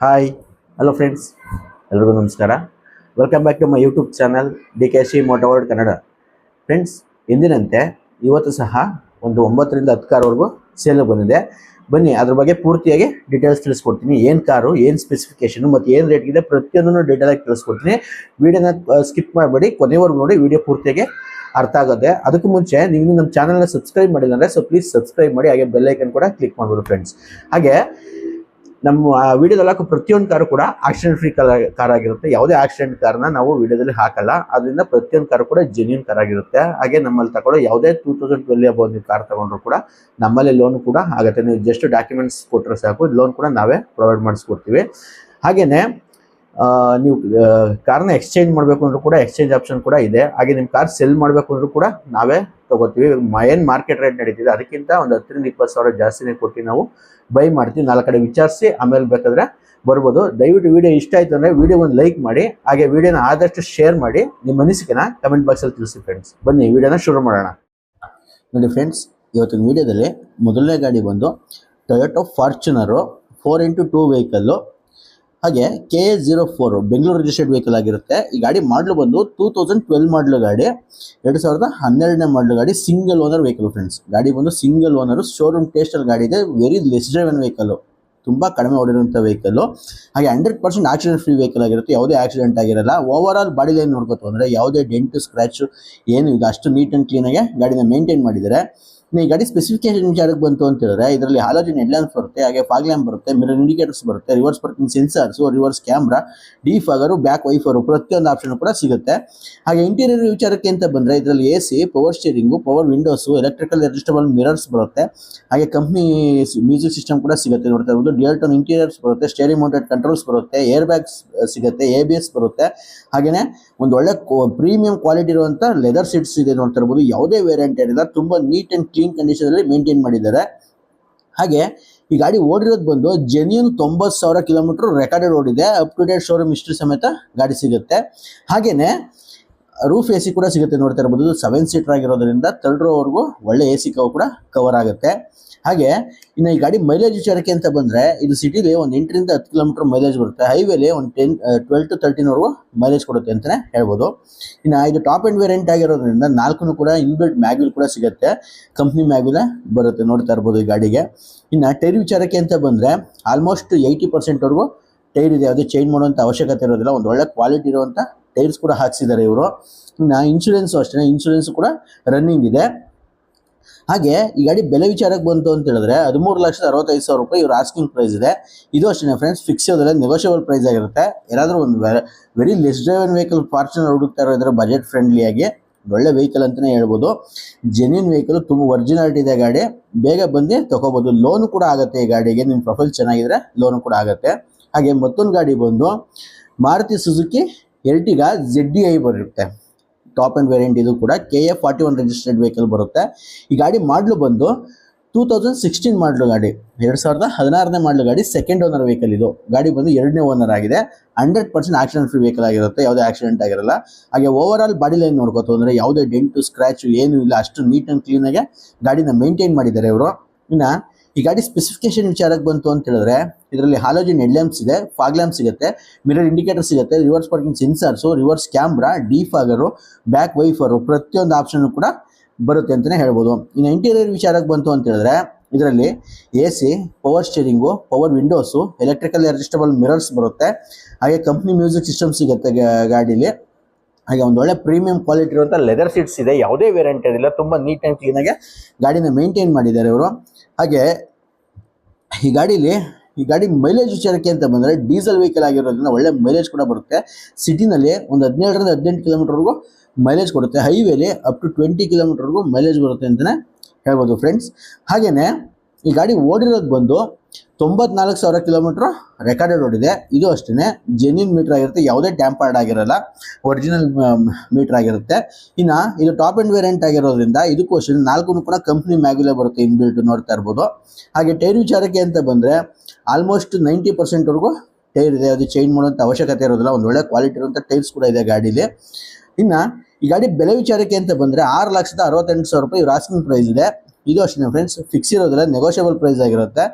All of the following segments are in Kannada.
ಹಾಯ್ ಹಲೋ ಫ್ರೆಂಡ್ಸ್, ಎಲ್ರಿಗೂ ನಮಸ್ಕಾರ. Welcome back to my YouTube channel DKC moto world Kannada. Friends, ಎಂದಿನಂತೆ ಇವತ್ತು ಸಹ ಒಂದು 9 ರಿಂದ 10 ಕಾರ್ವರೆಗೂ ಸೇಲ್ ಬಂದಿದೆ. ಬನ್ನಿ ಅದ್ರ ಬಗ್ಗೆ ಪೂರ್ತಿಯಾಗಿ ಡೀಟೇಲ್ಸ್ ತಿಳಿಸ್ಕೊಡ್ತೀನಿ. ಏನು ಕಾರು, ಏನು ಸ್ಪೆಸಿಫಿಕೇಶನ್ ಮತ್ತು ಏನು ರೇಟ್ ಇದೆ ಪ್ರತಿಯೊಂದನ್ನು ಡೀಟೇಲಾಗಿ ತಿಳಿಸ್ಕೊಡ್ತೀನಿ. ವಿಡಿಯೋನ ಸ್ಕಿಪ್ ಮಾಡಬೇಡಿ, ಕೊನೆವರೆಗೂ ನೋಡಿ. ವಿಡಿಯೋ ಪೂರ್ತಿಯಾಗಿ ಅರ್ಥ ಆಗುತ್ತೆ. ಅದಕ್ಕೂ ಮುಂಚೆ ನೀವು ನಮ್ಮ ಚಾನಲ್ನ ಸಬ್ಸ್ಕ್ರೈಬ್ ಮಾಡಿಲ್ಲ ಅಂದರೆ ಪ್ಲೀಸ್ ಸಬ್ಸ್ಕ್ರೈಬ್ ಮಾಡಿ, ಹಾಗೆ ಬೆಲ್ ಐಕನ್ ಕೂಡ ಕ್ಲಿಕ್ ಮಾಡ್ಬೋದು ಫ್ರೆಂಡ್ಸ್. ಹಾಗೆ ನಮ್ಮ ವಿಡಿಯೋದಲ್ಲಿ ಹಾಕೋ ಪ್ರತಿಯೊಂದು ಕಾರು ಕೂಡ ಆಕ್ಸಿಡೆಂಟ್ ಫ್ರೀ ಕಾರ್ ಆಗಿರುತ್ತೆ. ಯಾವುದೇ ಆಕ್ಸಿಡೆಂಟ್ ಕಾರ್ನ ನಾವು ವಿಡಿಯೋದಲ್ಲಿ ಹಾಕಲ್ಲ. ಅದರಿಂದ ಪ್ರತಿಯೊಂದು ಕಾರು ಕೂಡ ಜೆನ್ಯೂನ್ ಕಾರ್ ಆಗಿರುತ್ತೆ. ಹಾಗೆ ನಮ್ಮಲ್ಲಿ ತಗೊಳ್ಳೋ ಯಾವುದೇ 2012 ಅಬೌವ್ ನೀವು ಕಾರ್ ತಗೊಂಡ್ರು ಕೂಡ ನಮ್ಮಲ್ಲಿ ಲೋನ್ ಕೂಡ ಆಗುತ್ತೆ. ನೀವು ಜಸ್ಟ್ ಡಾಕ್ಯುಮೆಂಟ್ಸ್ ಕೊಟ್ಟರೆ ಸಾಕು, ಲೋನ್ ಕೂಡ ನಾವೇ ಪ್ರೊವೈಡ್ ಮಾಡಿಸ್ಕೊಡ್ತೀವಿ. ಹಾಗೆಯೇ ನೀವು ಕಾರ್ನ ಎಕ್ಸ್ಚೇಂಜ್ ಮಾಡಬೇಕು ಅಂದ್ರೂ ಕೂಡ ಎಕ್ಸ್ಚೇಂಜ್ ಆಪ್ಷನ್ ಕೂಡ ಇದೆ. ಹಾಗೆ ನಿಮ್ಮ ಕಾರ್ ಸೆಲ್ ಮಾಡಬೇಕು ಅಂದ್ರೂ ಕೂಡ ನಾವೇ ತಗೋತೀವಿ. ಏನು ಮಾರ್ಕೆಟ್ ರೇಟ್ ನಡೀತಿದೆ ಅದಕ್ಕಿಂತ ಒಂದು 10 ರಿಂದ 20 ಸಾವಿರ ಜಾಸ್ತಿನೇ ಕೊಟ್ಟು ನಾವು ಬೈ ಮಾಡ್ತೀವಿ. 4 ಕಡೆ ವಿಚಾರಿಸಿ ಆಮೇಲೆ ಬೇಕಾದ್ರೆ ಬರ್ಬೋದು. ದಯವಿಟ್ಟು ವಿಡಿಯೋ ಇಷ್ಟ ಆಯಿತು ಅಂದರೆ ವಿಡಿಯೋ ಒಂದು ಲೈಕ್ ಮಾಡಿ, ಹಾಗೆ ವಿಡಿಯೋನ ಆದಷ್ಟು ಶೇರ್ ಮಾಡಿ, ನಿಮ್ಮ ಅನಿಸಿಕೆನ ಕಮೆಂಟ್ ಬಾಕ್ಸಲ್ಲಿ ತಿಳಿಸಿ ಫ್ರೆಂಡ್ಸ್. ಬನ್ನಿ ವಿಡಿಯೋನ ಶುರು ಮಾಡೋಣ. ನೋಡಿ ಫ್ರೆಂಡ್ಸ್, ಇವತ್ತಿನ ವಿಡಿಯೋದಲ್ಲಿ ಮೊದಲನೇ ಗಾಡಿ ಬಂದು ಟೊಯೋಟೋ ಫಾರ್ಚುನರು 4x2 ವೆಹಿಕಲ್ಲು, ಹಾಗೆ KA04 ಬೆಂಗಳೂರು ರಿಜಿಸ್ಟರ್ಡ್ ವೆಹಿಕಲ್ ಆಗಿರುತ್ತೆ. ಈ ಗಾಡಿ ಮಾಡಲು ಬಂದು 2012 ಮಾಡಲು ಗಾಡಿ, 2012ನೇ ಮಾಡಲು ಗಾಡಿ, ಸಿಂಗಲ್ ಓನರ್ ವೆಹಿಕಲ್ ಫ್ರೆಂಡ್ಸ್. ಗಾಡಿ ಬಂದು ಸಿಂಗಲ್ ಓನರು, ಶೋರೂಮ್ ಟೇಸ್ಟಲ್ಲಿ ಗಾಡಿ ಇದೆ. ವೆರಿ ಲೆಸ್ ಡ್ರೈವನ್ ವೆಹಿಕಲ್ಲು, ತುಂಬ ಕಡಿಮೆ ಓಡಿರುವಂಥ ವೆಹಿಕಲ್ಲು. ಹಾಗೆ 100% ಆಕ್ಸಿಡೆಂಟ್ ಫ್ರೀ ವೆಹಿಕಲ್ ಆಗಿರುತ್ತೆ. ಯಾವುದೇ ಆಕ್ಸಿಡೆಂಟ್ ಆಗಿರಲ್ಲ. ಓವರ್ ಆಲ್ ಬಾಡಿ ಲೈನ್ ನೋಡ್ಕೋತು ಅಂದರೆ ಯಾವುದೇ ಡೆಂಟು ಸ್ಕ್ರ್ಯಾಚು ಏನು ಇಲ್ಲ, ಅಷ್ಟು ನೀಟ್ ಆ್ಯಂಡ್ ಕ್ಲೀನಾಗಿ ಗಾಡಿನ ಮೇಂಟೈನ್ ಮಾಡಿದ್ದಾರೆ. ಈ ಗಾಡಿ ಸ್ಪೆಸಿಫಿಕೇಶನ್ ವಿಚಾರಕ್ಕೆ ಬಂತು ಅಂತ ಹೇಳಿದ್ರೆ ಇದರಲ್ಲಿ ಹಾಲೋಜನ್ ಹೆಡ್ಲ್ಯಾಂಪ್ಸ್ ಬರುತ್ತೆ, ಹಾಗೆ ಫಾಗ್ ಲ್ಯಾಂಪ್ ಬರುತ್ತೆ, ಮಿರರ್ ಇಂಡಿಕೇಟರ್ಸ್ ಬರುತ್ತೆ, reverse parking sensors, reverse camera, defogger, back wiper, ಪ್ರತಿಯೊಂದು ಆಪ್ಷನ್ ಕೂಡ ಸಿಗುತ್ತೆ. ಹಾಗೆ ಇಂಟೀರಿಯರ್ ವಿಚಾರಕ್ಕೆ ಅಂತ ಬಂದರೆ ಇದರಲ್ಲಿ AC, power steering, power windows, electrical adjustable mirrors ಬರುತ್ತೆ. ಹಾಗೆ ಕಂಪ್ನಿ ಮ್ಯೂಸಿಕ್ ಸಿಸ್ಟಮ್ ಕೂಡ ಸಿಗುತ್ತೆ. ನೋಡ್ತಾ ಇರ್ಬೋದು ಡ್ಯುಯಲ್ ಟೋನ್ ಇಂಟೀರಿಯರ್ಸ್ ಬರುತ್ತೆ, ಸ್ಟೇರಿಂಗ್ ಮೌಂಟೆಡ್ ಕಂಟ್ರೋಲ್ಸ್ ಬರುತ್ತೆ, ಏರ್ ಬ್ಯಾಗ್ಸ್ ಸಿಗುತ್ತೆ, ABS ಬರುತ್ತೆ. ಹಾಗೆಯೇ ಒಂದು ಒಳ್ಳೆ ಪ್ರೀಮಿಯಂ ಕ್ವಾಲಿಟಿ ಇರುವಂಥ ಲೆದರ್ ಸೀಟ್ಸ್ ಇದೆ. ನೋಡ್ತಾ ಇರ್ಬೋದು ಯಾವುದೇ ವೇರಿಯಂಟ್ ಏನಿಲ್ಲ, ತುಂಬ ನೀಟ್ ಆ್ಯಂಡ್ ಕ್ಲೀನ್ ಕಂಡೀಷನಲ್ಲಿ ಮೇಂಟೈನ್ ಮಾಡಿದ್ದಾರೆ. ಹಾಗೆ ಈ ಗಾಡಿ ಓಡಿರೋದು ಬಂದು ಜೆನ್ಯೂನ್ 90,000 ಕಿಲೋಮೀಟರ್ ರೆಕಾರ್ಡೆಡ್ ಓಡಿದೆ. Up to date showroom history ಸಮೇತ ಗಾಡಿ ಸಿಗುತ್ತೆ. ಹಾಗೆಯೇ ರೂಫ್ AC ಕೂಡ ಸಿಗುತ್ತೆ. ನೋಡ್ತಾ ಇರ್ಬೋದು 7 ಸೀಟರ್ ಆಗಿರೋದ್ರಿಂದ 3rd ರೋವರೆಗೂ ಒಳ್ಳೆ AC ಕವರ್ ಕೂಡ ಕವರ್ ಆಗುತ್ತೆ. ಹಾಗೆ ಇನ್ನು ಈ ಗಾಡಿ ಮೈಲೇಜ್ ವಿಚಾರಕ್ಕೆ ಅಂತ ಬಂದರೆ ಇದು ಸಿಟಿಲಿ ಒಂದು 8 ರಿಂದ 10 ಕಿಲೋಮೀಟರ್ ಮೈಲೇಜ್ ಬರುತ್ತೆ. ಹೈವೇಲಿ ಒಂದು 12 to 13ವರೆಗೂ ಮೈಲೇಜ್ ಕೊಡುತ್ತೆ ಅಂತಲೇ ಹೇಳ್ಬೋದು. ಇನ್ನು ಇದು ಟಾಪ್ ಆ್ಯಂಡ್ ವೇರಿಯಂಟ್ ಆಗಿರೋದ್ರಿಂದ 4 ಕೂಡ ಇನ್ಬಿಲ್ಟ್ ಮ್ಯಾಗ್ವಿಲ್ ಕೂಡ ಸಿಗುತ್ತೆ. ಕಂಪ್ನಿ ಮ್ಯಾಗ್ವಿಲೇ ಬರುತ್ತೆ. ನೋಡ್ತಾ ಇರ್ಬೋದು ಈ ಗಾಡಿಗೆ. ಇನ್ನು ಟೈರ್ ವಿಚಾರಕ್ಕೆ ಅಂತ ಬಂದರೆ ಆಲ್ಮೋಸ್ಟ್ 80%ವರೆಗೂ ಟೈರ್ ಇದೆ. ಯಾವುದೇ ಚೇಂಜ್ ಮಾಡುವಂಥ ಅವಶ್ಯಕತೆ ಇರೋದಿಲ್ಲ. ಒಂದು ಒಳ್ಳೆ ಕ್ವಾಲಿಟಿ ಇರುವಂಥ ಟೈರ್ಸ್ ಕೂಡ ಹಾಕ್ಸಿದ್ದಾರೆ ಇವರು. ಇನ್ನು ಇನ್ಶೂರೆನ್ಸು ಅಷ್ಟೇ, ಇನ್ಶೂರೆನ್ಸ್ ಕೂಡ ರನ್ನಿಂಗ್ ಇದೆ. ಹಾಗೆ ಈ ಗಾಡಿ ಬೆಲೆ ವಿಚಾರಕ್ಕೆ ಬಂತು ಅಂತ ಹೇಳಿದ್ರೆ 13,65,000 ರೂಪಾಯಿ ಇವ್ರ ಆಸ್ಕಿಂಗ್ ಪ್ರೈಸ್ ಇದೆ. ಇದು ಅಷ್ಟೇ ಫ್ರೆಂಡ್ಸ್, ಫಿಕ್ಸ್ ಇರೋದಿಲ್ಲ, ನೆಗೋಷಿಯಬಲ್ ಪ್ರೈಸ್ ಆಗಿರುತ್ತೆ. ಏನಾದರೂ ಒಂದು very less driven vehicle Fortuner ಹುಡುಕ್ತಾ ಇರೋದ್ರೆ ಬಜೆಟ್ ಫ್ರೆಂಡ್ಲಿಯಾಗಿ ಒಳ್ಳೆ ವೆಹಿಕಲ್ ಅಂತಲೇ ಹೇಳ್ಬೋದು. ಜೆನ್ಯೂನ್ ವೆಹಿಕಲ್, ತುಂಬ ಒರಿಜಿನಾಲಿಟಿ ಇದೆ ಗಾಡಿ. ಬೇಗ ಬಂದು ತೊಗೋಬೋದು. ಲೋನು ಕೂಡ ಆಗುತ್ತೆ ಈ ಗಾಡಿಗೆ. ನಿಮ್ಮ ಪ್ರೊಫೈಲ್ ಚೆನ್ನಾಗಿದ್ರೆ ಲೋನು ಕೂಡ ಆಗುತ್ತೆ. ಹಾಗೆ ಮತ್ತೊಂದು ಗಾಡಿ ಬಂದು ಮಾರುತಿ ಸುಜುಕಿ ಎರ್ಟಿಗಾ ZDI ಬರುತ್ತೆ. Top end variant. ಇದು ಕೂಡ KA41 ರಿಜಿಸ್ಟರ್ಡ್ ವೆಹಿಕಲ್ ಬರುತ್ತೆ. ಈ ಗಾಡಿ ಮಾಡಲು ಬಂದು 2016 ಮಾಡಲು ಗಾಡಿ, 2016ನೇ ಮಾಡಲು ಗಾಡಿ, ಸೆಕೆಂಡ್ ಓನರ್ ವೆಹಿಕಲ್. ಇದು ಗಾಡಿ ಬಂದು 2ನೇ ಓನರ್ ಆಗಿದೆ. 100% ಆಕ್ಸಿಡೆಂಟ್ ಫ್ರೀ ವೆಹಿಕಲ್ ಆಗಿರುತ್ತೆ. ಯಾವುದೇ ಆಕ್ಸಿಡೆಂಟ್ ಆಗಿರಲ್ಲ. ಹಾಗೆ ಓವರ್ ಆಲ್ ಬಾಡಿ ಲೈನ್ ನೋಡ್ಕೋತು ಅಂದರೆ ಯಾವುದೇ ಡೆಂಟು ಸ್ಕ್ರ್ಯಾಚು ಏನೂ ಇಲ್ಲ, ಅಷ್ಟು ನೀಟ್ ಆ್ಯಂಡ್ ಕ್ಲೀನಾಗೆ ಗಾಡಿನ ಮೇಂಟೈನ್ ಮಾಡಿದ್ದಾರೆ ಇವರು. ಇನ್ನು ಈ ಗಾಡಿ ಸ್ಪೆಸಿಫಿಕೇಶನ್ ವಿಚಾರಕ್ಕೆ ಬಂತು ಅಂತ ಹೇಳಿದ್ರೆ ಇದರಲ್ಲಿ ಹಾಲೋಜನ್ ಹೆಡ್ಲ್ಯಾಂಪ್ಸ್ ಇದೆ, ಫಾಗ್ ಲ್ಯಾಂಪ್ ಸಿಗುತ್ತೆ, ಮಿರರ್ ಇಂಡಿಕೇಟರ್ ಸಿಗುತ್ತೆ, reverse parking sensors, reverse camera, defogger, back wiper, ಪ್ರತಿಯೊಂದು ಆಪ್ಷನ್ ಕೂಡ ಬರುತ್ತೆ ಅಂತಲೇ ಹೇಳ್ಬೋದು. ಇನ್ನು ಇಂಟೀರಿಯರ್ ವಿಚಾರಕ್ಕೆ ಬಂತು ಅಂತ ಹೇಳಿದ್ರೆ ಇದರಲ್ಲಿ AC, power steering, power windows, electrical adjustable mirrors ಬರುತ್ತೆ. ಹಾಗೆ ಕಂಪ್ನಿ ಮ್ಯೂಸಿಕ್ ಸಿಸ್ಟಮ್ ಸಿಗುತ್ತೆ ಗಾಡೀಲಿ. ಹಾಗೆ ಒಂದು ಒಳ್ಳೆ ಪ್ರೀಮಿಯಂ ಕ್ವಾಲಿಟಿ ಇರುವಂಥ ಲೆದರ್ ಸೀಟ್ಸ್ ಇದೆ. ಯಾವುದೇ ವೇರಿಯಂಟ್ ಇರಲಿಲ್ಲ, ತುಂಬ ನೀಟ್ ಆ್ಯಂಡ್ ಕ್ಲೀನಾಗಿ ಗಾಡಿನ ಮೇಂಟೈನ್ ಮಾಡಿದ್ದಾರೆ ಇವರು. ಹಾಗೆ ಈ ಗಾಡಿ ಮೈಲೇಜ್ ವಿಚಾರಕ್ಕೆ ಅಂತ ಬಂದರೆ ಡೀಸೆಲ್ ವೆಹಿಕಲ್ ಆಗಿರೋದ್ರಿಂದ ಒಳ್ಳೆ ಮೈಲೇಜ್ ಕೂಡ ಬರುತ್ತೆ. ಸಿಟಿನಲ್ಲಿ ಒಂದು 17 ರಿಂದ 18 ಕಿಲೋಮೀಟರ್ವರೆಗೂ ಮೈಲೇಜ್ ಕೊಡುತ್ತೆ. ಹೈವೇಲಿ ಅಪ್ ಟು 20 ಕಿಲೋಮೀಟರ್ವರೆಗೂ ಮೈಲೇಜ್ ಬರುತ್ತೆ ಅಂತಲೇ ಹೇಳ್ಬೋದು ಫ್ರೆಂಡ್ಸ್. ಹಾಗೆಯೇ ಈ ಗಾಡಿ ಓಡಿರೋದು ಬಂದು 94,000 ಕಿಲೋಮೀಟ್ರ್ ರೆಕಾರ್ಡೆಡ್ ಓಡಿದೆ. ಇದು ಅಷ್ಟೇ ಜೆನ್ಯೂನ್ ಮೀಟರ್ ಆಗಿರುತ್ತೆ. ಯಾವುದೇ ಟ್ಯಾಂಪರ್ಡ್ ಆಗಿರಲ್ಲ, ಒರಿಜಿನಲ್ ಮೀಟರ್ ಆಗಿರುತ್ತೆ. ಇನ್ನು ಇದು ಟಾಪ್ ಆ್ಯಂಡ್ ವೇರಿಯಂಟ್ ಆಗಿರೋದ್ರಿಂದ ಇದಕ್ಕೂ ಅಷ್ಟೇ 4 ಕೂಡ ಕಂಪ್ನಿ ಮ್ಯಾಗ್ವಿಲೇ ಬರುತ್ತೆ ಇನ್ಬಿಲ್ಟ್. ನೋಡ್ತಾ ಇರ್ಬೋದು. ಹಾಗೆ ಟೈರ್ ವಿಚಾರಕ್ಕೆ ಅಂತ ಬಂದರೆ ಆಲ್ಮೋಸ್ಟ್ 90%ವರೆಗೂ ಟೈರ್ ಇದೆ. ಅದು ಚೇಂಜ್ ಮಾಡುವಂಥ ಅವಶ್ಯಕತೆ ಇರೋದಿಲ್ಲ. ಒಂದು ಒಳ್ಳೆ ಕ್ವಾಲಿಟಿ ಇರುವಂಥ ಟೈರ್ಸ್ ಕೂಡ ಇದೆ ಗಾಡೀಲಿ. ಇನ್ನು ಈ ಗಾಡಿ ಬೆಲೆ ವಿಚಾರಕ್ಕೆ ಅಂತ ಬಂದರೆ 6,68,000 ರೂಪಾಯಿ ಇವ್ರ ಆಸ್ಕಿಂಗ್ ಪ್ರೈಸ್ ಇದೆ. ಇದು ಅಷ್ಟೇ ಫ್ರೆಂಡ್ಸ್, ಫಿಕ್ಸ್ ಇರೋದಿಲ್ಲ, ನೆಗೋಷಿಯಬಲ್ ಪ್ರೈಸ್ ಆಗಿರುತ್ತೆ.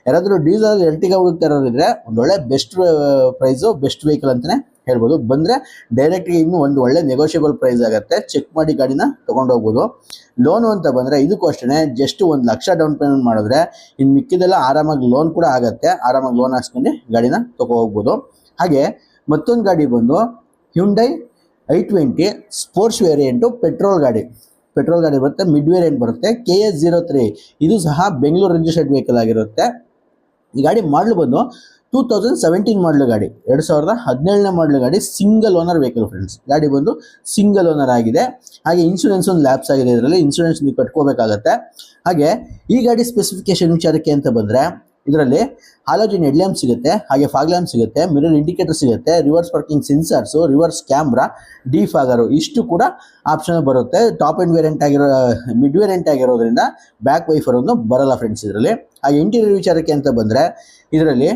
ಯಾರಾದರೂ ಡೀಸೆಲ್ ಎರ್ಟಿಗಾ ಹುಡುಕ್ತಾ ಇರೋರಿದ್ರೆ ಒಂದು ಒಳ್ಳೆ ಬೆಸ್ಟ್ ಪ್ರೈಸು, ಬೆಸ್ಟ್ ವೆಹಿಕಲ್ ಅಂತಲೇ ಹೇಳ್ಬೋದು. ಬಂದರೆ ಡೈರೆಕ್ಟ್ಗೆ ಇನ್ನೂ ಒಂದು ಒಳ್ಳೆ ನೆಗೋಷಿಯಬಲ್ ಪ್ರೈಸ್ ಆಗುತ್ತೆ, ಚೆಕ್ ಮಾಡಿ ಗಾಡಿನ ತೊಗೊಂಡು ಹೋಗ್ಬೋದು. ಲೋನು ಅಂತ ಬಂದರೆ ಇದಕ್ಕೂ ಅಷ್ಟೇ, ಜಸ್ಟ್ 1 ಲಕ್ಷ ಡೌನ್ ಪೇಮೆಂಟ್ ಮಾಡಿದ್ರೆ ಇನ್ನು ಮಿಕ್ಕಿದೆಲ್ಲ ಆರಾಮಾಗಿ ಲೋನ್ ಕೂಡ ಆಗುತ್ತೆ. ಆರಾಮಾಗಿ ಲೋನ್ ಹಾಕ್ಸ್ಕೊಂಡು ಗಾಡಿನ ತೊಗೊ ಹೋಗ್ಬೋದು. ಹಾಗೆ ಮತ್ತೊಂದು ಗಾಡಿ ಬಂದು Hyundai i20 sports variant petrol ಗಾಡಿ ಬರುತ್ತೆ, ಮಿಡ್ ವೇರಿಯಂಟ್ ಬರುತ್ತೆ, KA03. ಇದು ಸಹ ಬೆಂಗಳೂರು ರಿಜಿಸ್ಟರ್ಡ್ ವೆಹಿಕಲ್ ಆಗಿರುತ್ತೆ. ಈ ಗಾಡಿ ಮಾಡಲು ಬಂದು 2017 ಮಾಡಲು ಗಾಡಿ, 2017ನೇ ಮಾಡಲು ಗಾಡಿ, ಸಿಂಗಲ್ ಓನರ್ ವೆಹಿಕಲ್ ಫ್ರೆಂಡ್ಸ್. ಗಾಡಿ ಬಂದು ಸಿಂಗಲ್ ಓನರ್ ಆಗಿದೆ. ಹಾಗೆ ಇನ್ಶೂರೆನ್ಸ್ ಒಂದು ಲ್ಯಾಪ್ಸ್ ಆಗಿದೆ, ಇದರಲ್ಲಿ ಇನ್ಶೂರೆನ್ಸ್ ನೀವು ಕಟ್ಕೋಬೇಕಾಗತ್ತೆ. ಹಾಗೆ ಈ ಗಾಡಿ ಸ್ಪೆಸಿಫಿಕೇಶನ್ ವಿಚಾರಕ್ಕೆ ಅಂತ ಬಂದರೆ ಇದರಲ್ಲಿ ಹಾಲೋಜನ್ ಹೆಡ್ ಲ್ಯಾಂಪ್ ಸಿಗುತ್ತೆ, ಹಾಗೆ ಫಾಗ್ ಲ್ಯಾಂಪ್ ಸಿಗುತ್ತೆ, ಮಿರರ್ ಇಂಡಿಕೇಟರ್ ಸಿಗುತ್ತೆ, reverse parking sensors, reverse camera, defogger ಇಷ್ಟು ಕೂಡ ಆಪ್ಷನ್ ಬರುತ್ತೆ. ಟಾಪ್ ಎಂಡ್ ವೇರಿಯಂಟ್ ಆಗಿರೋ ಮಿಡ್ ವೇರಿಯಂಟ್ ಆಗಿರೋದ್ರಿಂದ ಬ್ಯಾಕ್ ವೈಫರ್ ಒಂದು ಬರಲ್ಲ ಫ್ರೆಂಡ್ಸ್ ಇದರಲ್ಲಿ. ಹಾಗೆ ಇಂಟೀರಿಯರ್ ವಿಚಾರಕ್ಕೆ ಅಂತ ಬಂದರೆ ಇದರಲ್ಲಿ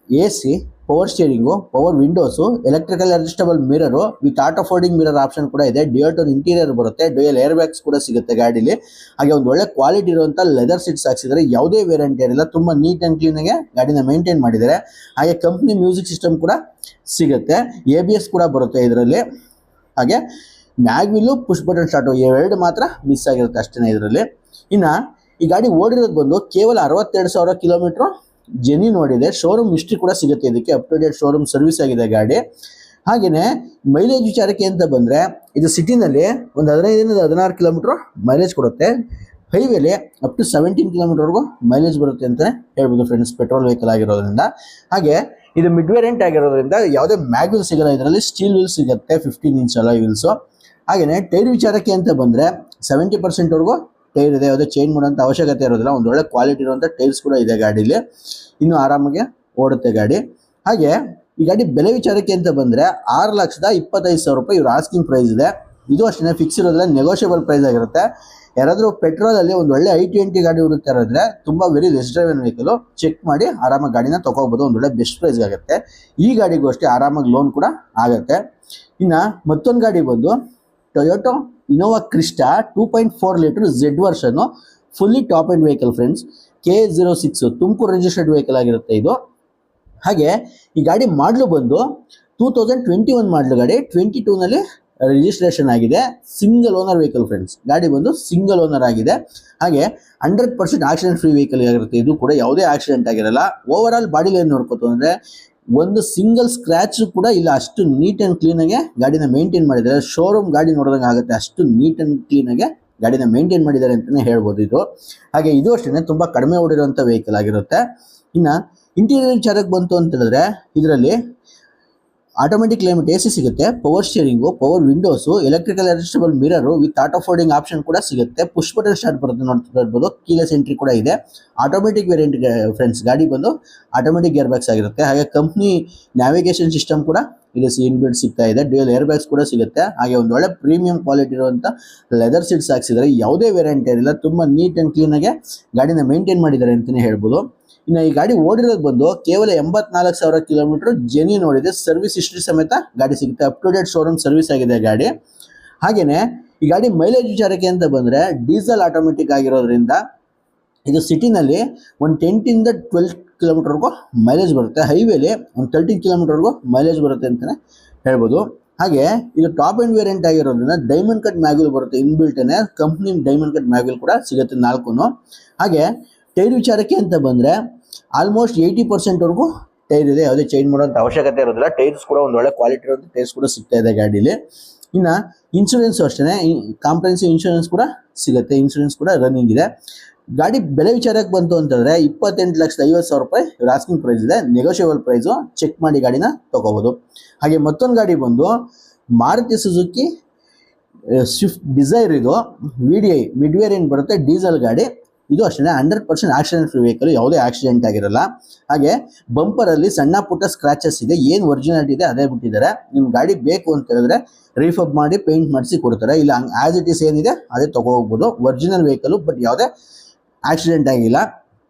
AC, power steering, power windows, electrical adjustable mirror with auto folding mirror option ಕೂಡ ಇದೆ. ಡ್ಯುಯಲ್ ಟೋನ್ ಇಂಟೀರಿಯರ್ ಬರುತ್ತೆ, ಡ್ಯುಯಲ್ ಏರ್ ಬ್ಯಾಗ್ಸ್ ಕೂಡ ಸಿಗುತ್ತೆ ಗಾಡೀಲಿ. ಹಾಗೆ ಒಂದು ಒಳ್ಳೆ ಕ್ವಾಲಿಟಿ ಇರುವಂಥ ಲೆದರ್ ಸೀಟ್ಸ್ ಹಾಕ್ಸಿದ್ದಾರೆ, ಯಾವುದೇ ವೇರಿಯಂಟ್ ಏನಿಲ್ಲ, ತುಂಬ ನೀಟ್ ಆ್ಯಂಡ್ ಕ್ಲೀನಾಗೆ ಗಾಡಿನ ಮೇಂಟೈನ್ ಮಾಡಿದ್ದಾರೆ. ಹಾಗೆ ಕಂಪ್ನಿ ಮ್ಯೂಸಿಕ್ ಸಿಸ್ಟಮ್ ಕೂಡ ಸಿಗುತ್ತೆ, ABS ಕೂಡ ಬರುತ್ತೆ ಇದರಲ್ಲಿ. ಹಾಗೆ ಮ್ಯಾಗ್ವಿಲ್ಲು, ಪುಷ್ ಬಟನ್ ಸ್ಟಾರ್ಟು ಇವೆರಡು ಮಾತ್ರ ಮಿಸ್ ಆಗಿರುತ್ತೆ ಅಷ್ಟೇ ಇದರಲ್ಲಿ. ಇನ್ನು ಈ ಗಾಡಿ ಓಡಿರೋದು ಬಂದು ಕೇವಲ 62,000 ಕಿಲೋಮೀಟ್ರು ಜೆನ್ಯೂನ್ ಓಡಿದೆ. ಶೋರೂಮ್ ಹಿಸ್ಟ್ರಿ ಕೂಡ ಸಿಗುತ್ತೆ ಇದಕ್ಕೆ, up to date showroom service ಆಗಿದೆ ಗಾಡಿ. ಹಾಗೆಯೇ ಮೈಲೇಜ್ ವಿಚಾರಕ್ಕೆ ಅಂತ ಬಂದರೆ ಇದು ಸಿಟಿನಲ್ಲಿ ಒಂದು 15-16 ಕಿಲೋಮೀಟ್ರ್ ಮೈಲೇಜ್ ಕೊಡುತ್ತೆ. ಹೈವೇಲಿ ಅಪ್ ಟು 17 ಕಿಲೋಮೀಟರ್ವರೆಗೂ ಮೈಲೇಜ್ ಬರುತ್ತೆ ಅಂತಲೇ ಹೇಳ್ಬೋದು ಫ್ರೆಂಡ್ಸ್, ಪೆಟ್ರೋಲ್ ವೆಹಿಕಲ್ ಆಗಿರೋದ್ರಿಂದ. ಹಾಗೆ ಇದು ಮಿಡ್ ವೇರಿಯಂಟ್ ಆಗಿರೋದ್ರಿಂದ ಯಾವುದೇ ಮ್ಯಾಗ್ವಿಲ್ ಸಿಗಲ್ಲ ಇದರಲ್ಲಿ, ಸ್ಟೀಲ್ ವೀಲ್ ಸಿಗುತ್ತೆ, 15 ಇಂಚ್ ಅಲಾಯ್ ವೀಲ್ಸು. ಹಾಗೆಯೇ ಟೈರ್ ವಿಚಾರಕ್ಕೆ ಅಂತ ಬಂದರೆ 70%ವರೆಗೂ ಟೈರ್ ಇದೆ, ಯಾವುದೇ ಚೇಂಜ್ ಮಾಡೋಂಥ ಅವಶ್ಯಕತೆ ಇರೋದಿಲ್ಲ. ಒಂದು ಒಳ್ಳೆ ಕ್ವಾಲಿಟಿ ಇರುವಂಥ ಟೈರ್ಸ್ ಕೂಡ ಇದೆ ಗಾಡೀಲಿ, ಇನ್ನೂ ಆರಾಮಾಗಿ ಓಡುತ್ತೆ ಗಾಡಿ. ಹಾಗೆ ಈ ಗಾಡಿ ಬೆಲೆ ವಿಚಾರಕ್ಕೆ ಅಂತ ಬಂದರೆ 6,25,000 ರೂಪಾಯಿ ಇವ್ರ ಆಸ್ಕಿಂಗ್ ಪ್ರೈಸ್ ಇದೆ. ಇದು ಅಷ್ಟೇ, ಫಿಕ್ಸ್ ಇರೋದಿಲ್ಲ, ನೆಗೋಷಿಯಬಲ್ ಪ್ರೈಸ್ ಆಗಿರುತ್ತೆ. ಯಾರಾದರೂ ಪೆಟ್ರೋಲಲ್ಲಿ ಒಂದು ಒಳ್ಳೆ i20 ಗಾಡಿ ಹುಡುಕ್ತಾ ಇರೋದ್ರೆ ತುಂಬ very less driven vehicle, check ಮಾಡಿ ಆರಾಮಾಗಿ ಗಾಡಿನ ತೊಗೋಬೋದು, ಒಂದು ಒಳ್ಳೆ ಬೆಸ್ಟ್ ಪ್ರೈಸ್ ಆಗುತ್ತೆ. ಈ ಗಾಡಿಗೂ ಅಷ್ಟೇ ಆರಾಮಾಗಿ ಲೋನ್ ಕೂಡ ಆಗುತ್ತೆ. ಇನ್ನು ಮತ್ತೊಂದು ಗಾಡಿ ಬಂದು Toyota Innova Crysta 2.4 litre Z ವರ್ಷನ್ನು, fully top end vehicle friends, KA06 Tumakuru registered vehicle ಆಗಿರುತ್ತೆ ಇದು. ಹಾಗೆ ಈ ಗಾಡಿ ಮಾಡಲು ಬಂದು 2021 ಮಾಡಲು ಗಾಡಿ, 22ನಲ್ಲಿ ರಿಜಿಸ್ಟ್ರೇಷನ್ ಆಗಿದೆ. ಸಿಂಗಲ್ ಓನರ್ ವೆಹಿಕಲ್ ಫ್ರೆಂಡ್ಸ್, ಗಾಡಿ ಬಂದು ಸಿಂಗಲ್ ಓನರ್ ಆಗಿದೆ. ಹಾಗೆ 100% ಆಕ್ಸಿಡೆಂಟ್ ಫ್ರೀ ವೆಹಿಕಲ್ ಆಗಿರುತ್ತೆ. ಇದು ಕೂಡ ಯಾವುದೇ ಆಕ್ಸಿಡೆಂಟ್ ಆಗಿರಲ್ಲ. ಓವರ್ ಆಲ್ ಬಾಡಿ ಲೈನ್ ನೋಡ್ಕೋತು ಅಂದರೆ ಒಂದು ಸಿಂಗಲ್ ಸ್ಕ್ರ್ಯಾಚ್ ಕೂಡ ಇಲ್ಲ, ಅಷ್ಟು ನೀಟ್ ಆ್ಯಂಡ್ ಕ್ಲೀನಾಗೆ ಗಾಡಿನ ಮೇಂಟೈನ್ ಮಾಡಿದ್ದಾರೆ. ಶೋರೂಮ್ ಗಾಡಿ ನೋಡಿದಂಗೆ ಆಗುತ್ತೆ, ಅಷ್ಟು ನೀಟ್ ಆ್ಯಂಡ್ ಕ್ಲೀನಾಗೆ ಗಾಡಿನ ಮೇಂಟೈನ್ ಮಾಡಿದ್ದಾರೆ ಅಂತಲೇ ಹೇಳ್ಬೋದು ಇದು. ಹಾಗೆ ಇದು ಅಷ್ಟೇ ತುಂಬ ಕಡಿಮೆ ಓಡಿರುವಂಥ ವೆಹಿಕಲ್ ಆಗಿರುತ್ತೆ. ಇನ್ನು ಇಂಟೀರಿಯರ್ ವಿಚಾರಕ್ಕೆ ಬಂತು ಅಂತ ಹೇಳಿದ್ರೆ ಇದರಲ್ಲಿ ಆಟೋಮೆಟಿಕ್ ಕ್ಲೈಮೇಟ್ AC ಸಿಗುತ್ತೆ, power steering, power windows, electrical adjustable mirror with auto folding option ಕೂಡ ಸಿಗುತ್ತೆ. ಪುಷ್ ಬಟನ್ ಸ್ಟಾರ್ಟ್ ಬರುತ್ತೆ, ನೋಡ್ತಿರ್ಬೋದು. ಕೀಲೆಸ್ ಎಂಟ್ರಿ ಕೂಡ ಇದೆ. ಆಟೋಮೆಟಿಕ್ ವೇರಿಯಂಟ್ ಫ್ರೆಂಡ್ಸ್, ಗಾಡಿ ಬಂದು ಆಟೋಮೆಟಿಕ್ ಏರ್ ಬ್ಯಾಗ್ಸ್ ಆಗಿರುತ್ತೆ. ಹಾಗೆ ಕಂಪ್ನಿ ನ್ಯಾವಿಗೇಷನ್ ಸಿಸ್ಟಮ್ ಕೂಡ ಇಲ್ಲಿ ಇನ್ಬಿಲ್ಟ್ ಸಿಗ್ತಾ ಇದೆ. ಡ್ಯುಯಲ್ ಏರ್ ಬ್ಯಾಗ್ಸ್ ಕೂಡ ಸಿಗುತ್ತೆ. ಹಾಗೆ ಒಂದು ಒಳ್ಳೆ ಪ್ರೀಮಿಯಂ ಕ್ವಾಲಿಟಿ ಇರುವಂಥ ಲೆದರ್ ಸೀಟ್ಸ್ ಹಾಕ್ಸಿದ್ದಾರೆ, ಯಾವುದೇ ವೇರಿಯಂಟ್ ಇರಲಿಲ್ಲ, ತುಂಬ ನೀಟ್ ಆ್ಯಂಡ್ ಕ್ಲೀನಾಗೆ ಗಾಡಿನ ಮೇಂಟೈನ್ ಮಾಡಿದ್ದಾರೆ ಅಂತಲೇ ಹೇಳ್ಬೋದು. ಇನ್ನು ಈ ಗಾಡಿ ಓಡಿರೋದು ಬಂದು ಕೇವಲ 84,000 ಕಿಲೋಮೀಟರ್ ಜೆನ್ಯೂನ್ ಓಡಿದೆ. ಸರ್ವಿಸ್ ಹಿಸ್ಟ್ರಿ ಸಮೇತ ಗಾಡಿ ಸಿಗುತ್ತೆ, up to date showroom service ಆಗಿದೆ ಗಾಡಿ. ಹಾಗೆಯೇ ಈ ಗಾಡಿ ಮೈಲೇಜ್ ವಿಚಾರಕ್ಕೆ ಅಂತ ಬಂದರೆ ಡೀಸೆಲ್ ಆಟೋಮೆಟಿಕ್ ಆಗಿರೋದ್ರಿಂದ ಇದು ಸಿಟಿನಲ್ಲಿ ಒಂದು 10-12 ಕಿಲೋಮೀಟರ್ವರೆಗೂ ಮೈಲೇಜ್ ಬರುತ್ತೆ. ಹೈವೇಲಿ ಒಂದು 13 ಕಿಲೋಮೀಟರ್ವರೆಗೂ ಮೈಲೇಜ್ ಬರುತ್ತೆ ಅಂತಲೇ ಹೇಳ್ಬೋದು. ಹಾಗೆ ಇದು ಟಾಪ್ ಎಂಡ್ ವೇರಿಯಂಟ್ ಆಗಿರೋದ್ರಿಂದ ಡೈಮಂಡ್ ಕಟ್ ಮ್ಯಾಗ್ವಿಲ್ ಬರುತ್ತೆ ಇನ್ಬಿಲ್ಟೇ, ಕಂಪ್ನಿ ಡೈಮಂಡ್ ಕಟ್ ಮ್ಯಾಗ್ವಿಲ್ ಕೂಡ ಸಿಗುತ್ತೆ 4. ಹಾಗೆ ಟೈರ್ ವಿಚಾರಕ್ಕೆ ಅಂತ ಬಂದರೆ ಆಲ್ಮೋಸ್ಟ್ 80%ವರೆಗೂ ಟೈರ್ ಇದೆ, ಯಾವುದೇ ಚೇಂಜ್ ಮಾಡೋಂಥ ಅವಶ್ಯಕತೆ ಇರೋದಿಲ್ಲ. ಟೈರ್ಸ್ ಕೂಡ ಒಂದು ಒಳ್ಳೆ ಕ್ವಾಲಿಟಿ ಇರೋಂಥ ಟೈರ್ಸ್ ಕೂಡ ಸಿಗ್ತಾ ಇದೆ ಗಾಡೀಲಿ. ಇನ್ನು ಇನ್ಶೂರೆನ್ಸ್ ಅಷ್ಟೇ, ಕಾಂಪ್ರಹೆನ್ಸಿವ್ ಇನ್ಶೂರೆನ್ಸ್ ಕೂಡ ಸಿಗುತ್ತೆ, ಇನ್ಶೂರೆನ್ಸ್ ಕೂಡ ರನ್ನಿಂಗ್ ಇದೆ. ಗಾಡಿ ಬೆಲೆ ವಿಚಾರಕ್ಕೆ ಬಂತು ಅಂತಂದರೆ 28,50,000 ರೂಪಾಯಿ ಆಸ್ಕಿಂಗ್ ಪ್ರೈಸ್ ಇದೆ, ನೆಗೋಷಿಯಬಲ್ ಪ್ರೈಸು, ಚೆಕ್ ಮಾಡಿ ಗಾಡಿನ ತೊಗೋಬೋದು. ಹಾಗೆ ಮತ್ತೊಂದು ಗಾಡಿ ಬಂದು ಮಾರುತಿ ಸುಜುಕಿ ಸ್ವಿಫ್ಟ್ ಡಿಸೈರ್, ಇದು VDI ಮಿಡ್ ವೇರಿಯಂಟ್ ಬರುತ್ತೆ, ಡೀಸೆಲ್ ಗಾಡಿ. ಇದು ಅಷ್ಟೇ 100% ಆಕ್ಸಿಡೆಂಟ್ ಫ್ರೀ ವೆಹಿಕಲ್, ಯಾವುದೇ ಆಕ್ಸಿಡೆಂಟ್ ಆಗಿರಲ್ಲ. ಹಾಗೆ ಬಂಪರಲ್ಲಿ ಸಣ್ಣ ಪುಟ್ಟ ಸ್ಕ್ರಾಚಸ್ ಇದೆ, ಏನು ಒರಿಜಿನಾಲಿಟಿ ಇದೆ ಅದೇ ಬಿಟ್ಟಿದ್ದಾರೆ. ನಿಮ್ಮ ಗಾಡಿ ಬೇಕು ಅಂತ ಹೇಳಿದ್ರೆ ರೀಫಬ್ ಮಾಡಿ ಪೇಂಟ್ ಮಾಡಿಸಿ ಕೊಡ್ತಾರೆ, ಇಲ್ಲ ಆ್ಯಸ್ ಇಟ್ ಈಸ್ ಏನಿದೆ ಅದೇ ತೊಗೋಬೋದು. ಒರಿಜಿನಲ್ ವೆಹಿಕಲು, ಬಟ್ ಯಾವುದೇ ಆಕ್ಸಿಡೆಂಟ್ ಆಗಿಲ್ಲ.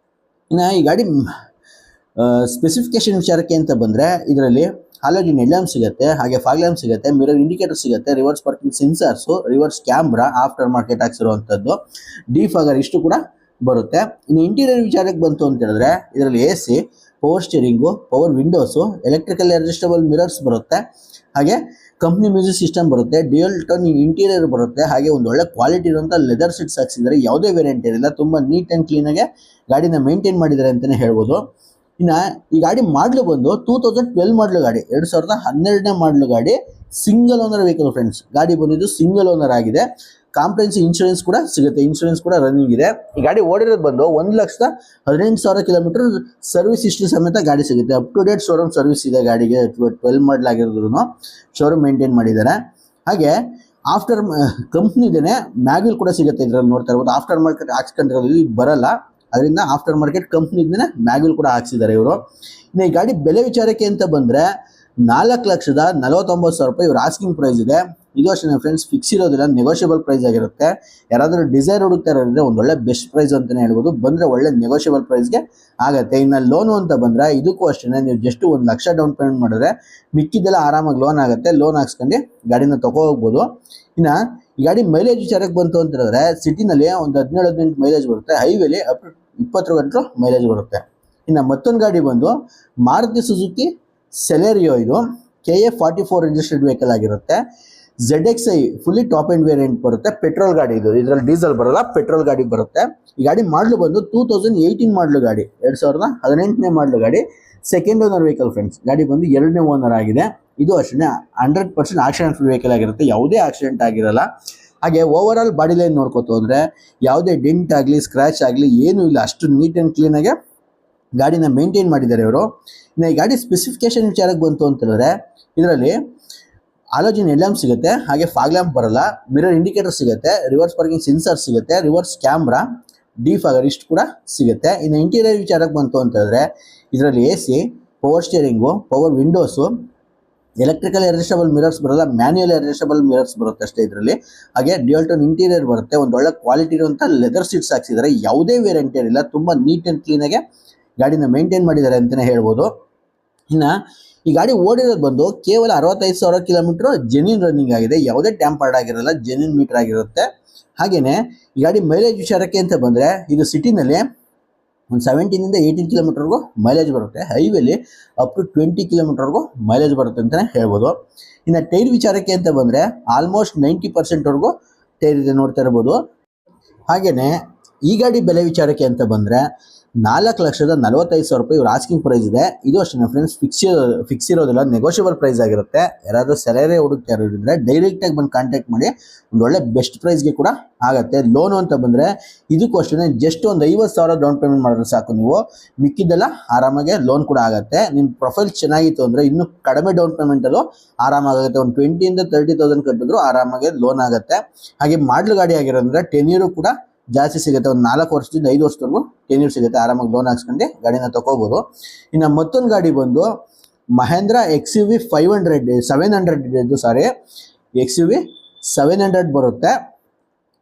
ಇನ್ನು ಈ ಗಾಡಿ ಸ್ಪೆಸಿಫಿಕೇಶನ್ ವಿಚಾರಕ್ಕೆ ಅಂತ ಬಂದರೆ ಇದರಲ್ಲಿ ಹಾಲೋಜಿನ್ ಹೆಡ್ಲ್ಯಾಂಪ್ ಸಿಗುತ್ತೆ, ಹಾಗೆ ಫಾಗ್ ಲ್ಯಾಂಪ್ ಸಿಗುತ್ತೆ, ಮಿರರ್ ಇಂಡಿಕೇಟರ್ ಸಿಗುತ್ತೆ, reverse parking sensors, reverse camera after market ಹಾಕ್ಸಿರುವಂಥದ್ದು, ಡಿಫಾಗರ್ ಇಷ್ಟು ಕೂಡ ಬರುತ್ತೆ. ಇನ್ನು ಇಂಟೀರಿಯರ್ ವಿಚಾರಕ್ಕೆ ಬಂತು ಅಂತ ಹೇಳಿದ್ರೆ ಇದರಲ್ಲಿ AC, power steering, power windows, electrical adjustable mirrors ಬರುತ್ತೆ, ಹಾಗೆ ಕಂಪ್ನಿ ಮ್ಯೂಸಿಕ್ ಸಿಸ್ಟಮ್ ಬರುತ್ತೆ, ಡ್ಯೂಯಲ್ ಟೋನ್ ಇಂಟೀರಿಯರ್ ಬರುತ್ತೆ, ಹಾಗೆ ಒಂದು ಒಳ್ಳೆ ಕ್ವಾಲಿಟಿ ಇರುವಂಥ ಲೆದರ್ ಸೀಟ್ಸ್ ಹಾಕ್ಸಿದ್ದಾರೆ. ಯಾವುದೇ ವೇರಿಯಂಟ್ ಇರಲಿಲ್ಲ, ತುಂಬ ನೀಟ್ ಆ್ಯಂಡ್ ಕ್ಲೀನಾಗೆ ಗಾಡಿನ ಮೇಂಟೈನ್ ಮಾಡಿದ್ದಾರೆ ಅಂತಲೇ ಹೇಳ್ಬೋದು. ಇನ್ನು ಈ ಗಾಡಿ ಮಾಡಲು ಬಂದು 2012 ಮಾಡಲು ಗಾಡಿ, 2012ನೇ ಮಾಡಲು ಗಾಡಿ, ಸಿಂಗಲ್ ಓನರ್ ವೆಹಿಕಲ್ ಫ್ರೆಂಡ್ಸ್. ಗಾಡಿ ಬಂದಿದ್ದು ಸಿಂಗಲ್ ಓನರ್ ಆಗಿದೆ. ಕಾಂಪ್ರಿಹೆನ್ಸಿವ್ ಇನ್ಶೂರೆನ್ಸ್ ಕೂಡ ಸಿಗುತ್ತೆ, ಇನ್ಶೂರೆನ್ಸ್ ಕೂಡ ರನ್ನಿಂಗ್ ಇದೆ. ಈ ಗಾಡಿ ಓಡಿರೋದು ಬಂದು 1,18,000 ಕಿಲೋಮೀಟರ್ ಸರ್ವಿಸ್ ಹಿಸ್ಟ್ರಿ ಸಮೇತ ಗಾಡಿ ಸಿಗುತ್ತೆ. Up to date showroom service ಇದೆ ಗಾಡಿಗೆ. 12 ಮಾಡಲ್ ಆಗಿರೋದ್ರೂ ಶೋರೂಮ್ ಮೇಂಟೈನ್ ಮಾಡಿದ್ದಾರೆ. ಹಾಗೆ ಆಫ್ಟರ್ ಕಂಪ್ನಿದೇನೆ ಮ್ಯಾಗ್ವಿಲ್ ಕೂಡ ಸಿಗುತ್ತೆ. ಇದರಲ್ಲಿ ನೋಡ್ತಾ ಇರ್ಬೋದು, ಆಫ್ಟರ್ ಮಾರ್ಕೆಟ್ ಹಾಕ್ಸ್ಕೊಂಡಿರೋದು ಇಲ್ಲಿ ಬರಲ್ಲ, ಅದರಿಂದ ಆಫ್ಟರ್ ಮಾರ್ಕೆಟ್ ಕಂಪ್ನಿದೇ ಮ್ಯಾಗ್ವಿಲ್ ಕೂಡ ಹಾಕ್ಸಿದ್ದಾರೆ ಇವರು. ಇನ್ನು ಈ ಗಾಡಿ ಬೆಲೆ ವಿಚಾರಕ್ಕೆ ಅಂತ ಬಂದರೆ 4,49,000 ರೂಪಾಯಿ ಇವ್ರ ಆಸ್ಕಿಂಗ್ ಪ್ರೈಸ್ ಇದೆ. ಇದು ಅಷ್ಟೇ ಫ್ರೆಂಡ್ಸ್, ಫಿಕ್ಸ್ ಇರೋದಿಲ್ಲ, ನೆಗೋಷಿಯಬಲ್ ಪ್ರೈಸ್ ಆಗಿರುತ್ತೆ. ಯಾರಾದರೂ ಡಿಸೈರ್ ಹುಡುಕ್ತಾ ಇರೋದ್ರೆ ಒಂದು ಒಳ್ಳೆ ಬೆಸ್ಟ್ ಪ್ರೈಸ್ ಅಂತಲೇ ಹೇಳ್ಬೋದು. ಬಂದರೆ ಒಳ್ಳೆ ನೆಗೋಷಿಯಬಲ್ ಪ್ರೈಸ್ಗೆ ಆಗುತ್ತೆ. ಇನ್ನು ಲೋನು ಅಂತ ಬಂದರೆ ಇದಕ್ಕೂ ಅಷ್ಟೇ, ನೀವು ಜಸ್ಟ್ 1 ಲಕ್ಷ ಡೌನ್ ಪೇಮೆಂಟ್ ಮಾಡಿದ್ರೆ ಮಿಕ್ಕಿದ್ದೆಲ್ಲ ಆರಾಮಾಗಿ ಲೋನ್ ಆಗುತ್ತೆ. ಲೋನ್ ಹಾಕ್ಸ್ಕೊಂಡು ಗಾಡಿನ ಹೋಗ್ಬೋದು. ಇನ್ನು ಈ ಗಾಡಿ ಮೈಲೇಜ್ ವಿಚಾರಕ್ಕೆ ಬಂತು ಅಂತ ಹೇಳಿದ್ರೆ ಸಿಟಿನಲ್ಲಿ ಒಂದು 17-18 ಮೈಲೇಜ್ ಬರುತ್ತೆ, ಹೈವೇಲಿ ಅಪ್ ಟು 20 ಗಂಟೆ ಮೈಲೇಜ್ ಬರುತ್ತೆ. ಇನ್ನು ಮತ್ತೊಂದು ಗಾಡಿ ಬಂದು ಮಾರುತಿ ಸುಜುಕಿ ಸೆಲೆರಿಯೋ, ಇದು KA 44 ರಿಜಿಸ್ಟರ್ಡ್ ವೆಹಿಕಲ್ ಆಗಿರುತ್ತೆ. ZXi fully top end variant ಬರುತ್ತೆ, ಪೆಟ್ರೋಲ್ ಗಾಡಿ ಇದು. ಇದರಲ್ಲಿ ಡೀಸೆಲ್ ಬರೋಲ್ಲ, ಪೆಟ್ರೋಲ್ ಗಾಡಿ ಬರುತ್ತೆ. ಈ ಗಾಡಿ ಮಾಡಲು ಬಂದು 2018 ಮಾಡಲು ಗಾಡಿ, 2018ನೇ ಮಾಡಲು ಗಾಡಿ, ಸೆಕೆಂಡ್ ಓನರ್ ವೆಹಿಕಲ್ ಫ್ರೆಂಡ್ಸ್. ಗಾಡಿ ಬಂದು 2ನೇ ಓನರ್ ಆಗಿದೆ. ಇದು ಅಷ್ಟೇ 100% ಆಕ್ಸಿಡೆಂಟ್ ಫ್ರೀ ವೆಹಿಕಲ್ ಆಗಿರುತ್ತೆ, ಯಾವುದೇ ಆಕ್ಸಿಡೆಂಟ್ ಆಗಿರಲ್ಲ. ಹಾಗೆ ಓವರ್ ಆಲ್ ಬಾಡಿ ಲೈನ್ ನೋಡ್ಕೋತು ಅಂದರೆ ಯಾವುದೇ ಡೆಂಟ್ ಆಗಲಿ ಸ್ಕ್ರ್ಯಾಚ್ ಆಗಲಿ ಏನೂ ಇಲ್ಲ, ಅಷ್ಟು ನೀಟ್ ಆ್ಯಂಡ್ ಕ್ಲೀನಾಗೆ ಗಾಡಿನ ಮೇಂಟೈನ್ ಮಾಡಿದ್ದಾರೆ ಇವರು. ಇನ್ನು ಈ ಗಾಡಿ ಸ್ಪೆಸಿಫಿಕೇಶನ್ ವಿಚಾರಕ್ಕೆ ಬಂತು ಅಂತ ಹೇಳಿದ್ರೆ ಇದರಲ್ಲಿ ಹಾಲೋಜಿನ್ ಹೆಡ್ಲ್ಯಾಂಪ್ ಸಿಗುತ್ತೆ, ಹಾಗೆ ಫಾಗ್ ಲ್ಯಾಂಪ್ ಬರಲ್ಲ, ಮಿರರ್ ಇಂಡಿಕೇಟರ್ ಸಿಗುತ್ತೆ, ರಿವರ್ಸ್ ಪಾರ್ಕಿಂಗ್ ಸೆನ್ಸರ್ ಸಿಗುತ್ತೆ, ರಿವರ್ಸ್ ಕ್ಯಾಮ್ರಾ, ಡಿಫಾಗರ್ ಇಷ್ಟು ಕೂಡ ಸಿಗುತ್ತೆ. ಇನ್ನು ಇಂಟೀರಿಯರ್ ವಿಚಾರಕ್ಕೆ ಬಂತು ಅಂತ ಹೇಳಿದ್ರೆ ಇದರಲ್ಲಿ AC, power steering, power windows, electrical adjustable mirrors ಬರಲ್ಲ, ಮ್ಯಾನ್ಯುಯಲ್ ಅಡ್ಜಸ್ಟಬಲ್ ಮಿರರ್ಸ್ ಬರುತ್ತೆ ಅಷ್ಟೇ ಇದರಲ್ಲಿ. ಹಾಗೆ ಡ್ಯೂಯಲ್ ಟೋನ್ ಇಂಟೀರಿಯರ್ ಬರುತ್ತೆ, ಒಂದು ಒಳ್ಳೆ ಕ್ವಾಲಿಟಿ ಇರುವಂಥ ಲೆದರ್ ಸೀಟ್ಸ್ ಹಾಕ್ಸಿದ್ದಾರೆ. ಯಾವುದೇ ವೇರಿಯಂಟ್ ಇರಲಿಲ್ಲ, ತುಂಬ ನೀಟ್ ಆ್ಯಂಡ್ ಕ್ಲೀನಾಗೆ ಗಾಡಿನ ಮೇಂಟೈನ್ ಮಾಡಿದ್ದಾರೆ ಅಂತಲೇ ಹೇಳ್ಬೋದು. ಇನ್ನು ಈ ಗಾಡಿ ಓಡಿರೋದು ಬಂದು ಕೇವಲ 65,000 ಕಿಲೋಮೀಟ್ರ್ ಜೆನ್ಯೂನ್ ರನ್ನಿಂಗ್ ಆಗಿದೆ, ಯಾವುದೇ ಟ್ಯಾಂಪರ್ಡ್ ಆಗಿರಲ್ಲ, ಜೆನ್ಯೂನ್ ಮೀಟರ್ ಆಗಿರುತ್ತೆ. ಹಾಗೆಯೇ ಈ ಗಾಡಿ ಮೈಲೇಜ್ ವಿಚಾರಕ್ಕೆ ಅಂತ ಬಂದರೆ ಇದು ಸಿಟಿನಲ್ಲಿ ಒಂದು 17ಇಂದ 18 ಕಿಲೋಮೀಟರ್ವರೆಗೂ ಮೈಲೇಜ್ ಬರುತ್ತೆ, ಹೈವೇಲಿ ಅಪ್ ಟು 20 ಕಿಲೋಮೀಟರ್ವರೆಗೂ ಮೈಲೇಜ್ ಬರುತ್ತೆ ಅಂತಲೇ ಹೇಳ್ಬೋದು. ಇನ್ನು ಟೈರ್ ವಿಚಾರಕ್ಕೆ ಅಂತ ಬಂದರೆ ಆಲ್ಮೋಸ್ಟ್ 90%ವರೆಗೂ ಟೈರ್ ಇದೆ, ನೋಡ್ತಾ ಇರ್ಬೋದು. ಹಾಗೆಯೇ ಈ ಗಾಡಿ ಬೆಲೆ ವಿಚಾರಕ್ಕೆ ಅಂತ ಬಂದರೆ 4,45,000 ರೂಪಾಯಿ ಇವ್ರ ಆಸ್ಕಿಂಗ್ ಪ್ರೈಸ್ ಇದೆ. ಇದು ಅಷ್ಟೇ ಫ್ರೆಂಡ್ಸ್, ಫಿಕ್ಸ್ ಇರೋದಿಲ್ಲ, ನೆಗೋಷಿಯಬಲ್ ಪ್ರೈಸ್ ಆಗಿರುತ್ತೆ. ಯಾರಾದರೂ ಸೆಲೆರಿ ಹುಡುಕ್ತಾ ಇರೋದ್ರಿಂದ ಡೈರೆಕ್ಟಾಗಿ ಬಂದು ಕಾಂಟ್ಯಾಕ್ಟ್ ಮಾಡಿ, ಒಂದು ಒಳ್ಳೆ ಬೆಸ್ಟ್ ಪ್ರೈಸ್ಗೆ ಕೂಡ ಆಗುತ್ತೆ. ಲೋನು ಅಂತ ಬಂದರೆ ಇದಕ್ಕೂ ಅಷ್ಟೇ, ಜಸ್ಟ್ ಒಂದು 50,000 ಡೌನ್ ಪೇಮೆಂಟ್ ಮಾಡಿದ್ರೆ ಸಾಕು, ನೀವು ಮಿಕ್ಕಿದ್ದೆಲ್ಲ ಆರಾಮಾಗೆ ಲೋನ್ ಕೂಡ ಆಗುತ್ತೆ. ನಿಮ್ಮ ಪ್ರೊಫೈಲ್ ಚೆನ್ನಾಗಿತ್ತು ಅಂದರೆ ಇನ್ನೂ ಕಡಿಮೆ ಡೌನ್ ಪೇಮೆಂಟಲ್ಲೂ ಆರಾಮಾಗುತ್ತೆ. ಒಂದು 20,000 to 30,000 ಕಟ್ಟಿದ್ರು ಆರಾಮಾಗಿ ಲೋನ್ ಆಗುತ್ತೆ. ಹಾಗೆ ಮಾಡಲು ಗಾಡಿ ಆಗಿರೋದ್ರಿಂದ 10 ಇಯರು ಕೂಡ ಜಾಸ್ತಿ ಸಿಗುತ್ತೆ, ಒಂದು 4 ವರ್ಷದಿಂದ 5 ವರ್ಷದವರೆಗೂ 10 ಇಯರ್ಸ್ ಸಿಗುತ್ತೆ. ಆರಾಮಾಗಿ ಲೋನ್ ಹಾಕ್ಸ್ಕೊಂಡು ಗಾಡಿನ ತೊಗೋಬೋದು. ಇನ್ನು ಮತ್ತೊಂದು ಗಾಡಿ ಬಂದು ಮಹೇಂದ್ರ XUV 700 ಬರುತ್ತೆ.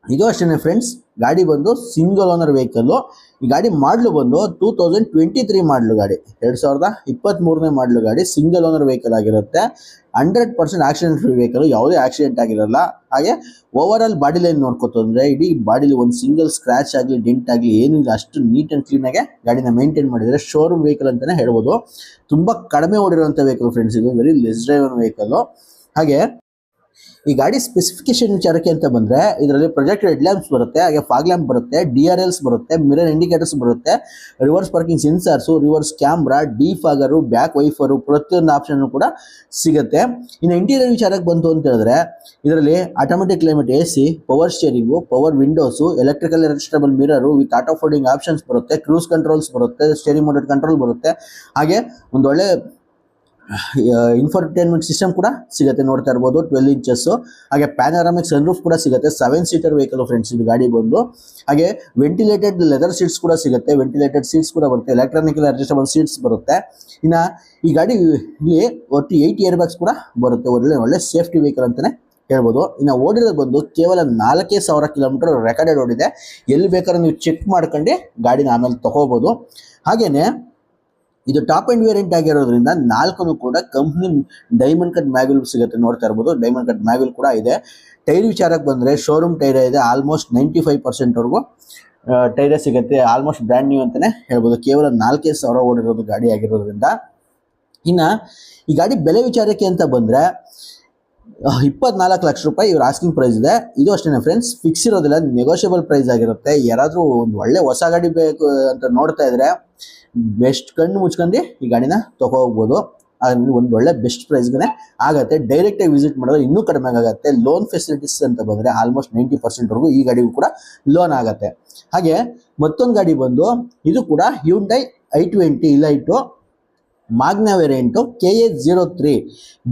ಇದು ಅಷ್ಟೇ ಫ್ರೆಂಡ್ಸ್, ಗಾಡಿ ಬಂದು ಸಿಂಗಲ್ ಓನರ್ ವೆಹಿಕಲ್ಲು. ಈ ಗಾಡಿ ಮಾಡಲು ಬಂದು 2023 ಮಾಡಲು ಗಾಡಿ, 2023ನೇ ಮಾಡಲು ಗಾಡಿ, ಸಿಂಗಲ್ ಓನರ್ ವೆಹಿಕಲ್ ಆಗಿರುತ್ತೆ. 100% ಆಕ್ಸಿಡೆಂಟ್ ಫ್ರೀ ವೆಹಿಕಲ್, ಯಾವುದೇ ಆಕ್ಸಿಡೆಂಟ್ ಆಗಿರಲ್ಲ. ಹಾಗೆ ಓವರ್ ಆಲ್ ಬಾಡಿ ಲೈನ್ ನೋಡ್ಕೊತಂದ್ರೆ ಇಡೀ ಬಾಡಿಲಿ ಒಂದು ಸಿಂಗಲ್ ಸ್ಕ್ರ್ಯಾಚ್ ಆಗಲಿ ಡೆಂಟ್ ಆಗಲಿ ಏನೂ ಇಲ್ಲ, ಅಷ್ಟು ನೀಟ್ ಆ್ಯಂಡ್ ಕ್ಲೀನಾಗೆ ಗಾಡಿನ ಮೇಂಟೈನ್ ಮಾಡಿದರೆ ಶೋರೂಮ್ ವೆಹಿಕಲ್ ಅಂತಲೇ ಹೇಳ್ಬೋದು. ತುಂಬ ಕಡಿಮೆ ಓಡಿರುವಂಥ ವೆಹಿಕಲ್ ಫ್ರೆಂಡ್ಸ್, ಇದು ವೆರಿ ಲೆಸ್ ಡ್ರೈವರ್ ವೆಹಿಕಲ್ಲು. ಹಾಗೆ ಈ ಗಾಡಿ ಸ್ಪೆಸಿಫಿಕೇಶನ್ ವಿಚಾರಕ್ಕೆ ಅಂತ ಬಂದರೆ ಇದರಲ್ಲಿ ಪ್ರೊಜೆಕ್ಟರ್ ಹೆಡ್ ಲ್ಯಾಂಪ್ಸ್ ಬರುತ್ತೆ, ಹಾಗೆ ಫಾಗ್ ಲ್ಯಾಂಪ್ ಬರುತ್ತೆ, DRLs ಬರುತ್ತೆ, ಮಿರರ್ ಇಂಡಿಕೇಟರ್ಸ್ ಬರುತ್ತೆ, reverse parking sensors, reverse camera, defogger, back wiper, ಪ್ರತಿಯೊಂದು ಆಪ್ಷನ್ ಕೂಡ ಸಿಗುತ್ತೆ. ಇನ್ನು ಇಂಟೀರಿಯರ್ ವಿಚಾರಕ್ಕೆ ಬಂತು ಅಂತ ಹೇಳಿದ್ರೆ ಇದರಲ್ಲಿ automatic climate AC, power steering, power windows, electrical adjustable mirror with auto folding options ಬರುತ್ತೆ, ಕ್ರೂಸ್ ಕಂಟ್ರೋಲ್ಸ್ ಬರುತ್ತೆ, ಸ್ಟೇರಿಂಗ್ ಮೋಟರ್ ಕಂಟ್ರೋಲ್ ಬರುತ್ತೆ. ಹಾಗೆ ಒಂದು ಒಳ್ಳೆ ಇನ್ಫರ್ಟೈನ್ಮೆಂಟ್ ಸಿಸ್ಟಮ್ ಕೂಡ ಸಿಗುತ್ತೆ, ನೋಡ್ತಾ ಇರ್ಬೋದು 12 ಇಂಚಸ್. ಹಾಗೆ ಪ್ಯಾನರಾಮಿಕ್ ಸನ್ರೂಫ್ ಕೂಡ ಸಿಗುತ್ತೆ. 7 ಸೀಟರ್ ವೆಹಿಕಲ್ ಫ್ರೆಂಡ್ಸ್ ಇದು ಗಾಡಿ ಬಂದು. ಹಾಗೆ ವೆಂಟಿಲೇಟೆಡ್ ಲೆದರ್ ಸೀಟ್ಸ್ ಕೂಡ ಸಿಗುತ್ತೆ, ವೆಂಟಿಲೇಟೆಡ್ ಸೀಟ್ಸ್ ಕೂಡ ಬರುತ್ತೆ, ಎಲೆಕ್ಟ್ರಾನಿಕಲ್ ಅಡ್ಜಸ್ಟಬಲ್ ಸೀಟ್ಸ್ ಬರುತ್ತೆ. ಇನ್ನು ಈ ಗಾಡಿ ಇಲ್ಲಿ ಒಟ್ಟು 8 ಏರ್ ಬ್ಯಾಗ್ಸ್ ಕೂಡ ಬರುತ್ತೆ, ಒಳ್ಳೆ ಸೇಫ್ಟಿ ವೆಹಿಕಲ್ ಅಂತಲೇ ಹೇಳ್ಬೋದು. ಇನ್ನು ಓಡಿರೋದು ಬಂದು ಕೇವಲ 4,000 ಕಿಲೋಮೀಟರ್ ರೆಕಾರ್ಡೆಡ್ ಓಡಿದೆ. ಎಲ್ಲಿ ಬೇಕಾದ್ರೂ ನೀವು ಚೆಕ್ ಮಾಡ್ಕೊಂಡು ಗಾಡಿನ ಆಮೇಲೆ ತೊಗೋಬೋದು. ಹಾಗೆಯೇ ಇದು ಟಾಪ್ ಅಂಡ್ ವೇರಿಯಂಟ್ ಆಗಿರೋದ್ರಿಂದ ನಾಲ್ಕು ಕೂಡ ಕಂಪ್ನಿ ಡೈಮಂಡ್ ಕಟ್ ಮ್ಯಾಗ್ವಿಲ್ ಸಿಗುತ್ತೆ, ನೋಡ್ತಾ ಇರ್ಬೋದು. ಡೈಮಂಡ್ ಕಟ್ ಮ್ಯಾಗ್ವಿಲ್ ಕೂಡ ಇದೆ. ಟೈರ್ ವಿಚಾರಕ್ಕೆ ಬಂದರೆ ಶೋರೂಮ್ ಟೈರ್ ಇದೆ, ಆಲ್ಮೋಸ್ಟ್ 95% ಟೈರೇ ಸಿಗುತ್ತೆ. ಆಲ್ಮೋಸ್ಟ್ ಬ್ರ್ಯಾಂಡ್ ನ್ಯೂ ಅಂತಲೇ ಹೇಳ್ಬೋದು. ಕೇವಲ 4,000 ಓಡಿರೋದು ಗಾಡಿ ಆಗಿರೋದ್ರಿಂದ. ಇನ್ನು ಈ ಗಾಡಿ ಬೆಲೆ ವಿಚಾರಕ್ಕೆ ಅಂತ ಬಂದರೆ 24 ಲಕ್ಷ ರೂಪಾಯಿ ಇವ್ರ ಆಸ್ಕಿಂಗ್ ಪ್ರೈಸ್ ಇದೆ. ಇದು ಅಷ್ಟೇ ಫ್ರೆಂಡ್ಸ್, ಫಿಕ್ಸ್ ಇರೋದಿಲ್ಲ, ನೆಗೋಷಿಯಬಲ್ ಪ್ರೈಸ್ ಆಗಿರುತ್ತೆ. ಯಾರಾದರೂ ಒಂದು ಒಳ್ಳೆ ಹೊಸ ಗಾಡಿ ಬೇಕು ಅಂತ ನೋಡ್ತಾ ಇದ್ರೆ ಬೆಸ್ಟ್ ಕಣ್ಣು ಮುಚ್ಕೊಂಡು ಈ ಗಾಡಿನ ಹೋಗ್ಬೋದು. ಒಂದು ಒಳ್ಳೆ ಬೆಸ್ಟ್ ಪ್ರೈಸ್ಗೆ ಆಗುತ್ತೆ. ಡೈರೆಕ್ಟಾಗಿ ವಿಸಿಟ್ ಮಾಡಿದ್ರೆ ಇನ್ನೂ ಕಡಿಮೆ ಆಗುತ್ತೆ. ಲೋನ್ ಫೆಸಿಲಿಟೀಸ್ ಅಂತ ಬಂದರೆ ಆಲ್ಮೋಸ್ಟ್ 90% ಈ ಗಾಡಿಗೂ ಕೂಡ ಲೋನ್ ಆಗುತ್ತೆ. ಹಾಗೆ ಮತ್ತೊಂದು ಗಾಡಿ ಬಂದು ಇದು ಕೂಡ Hyundai i20 Elite Magna variant KA03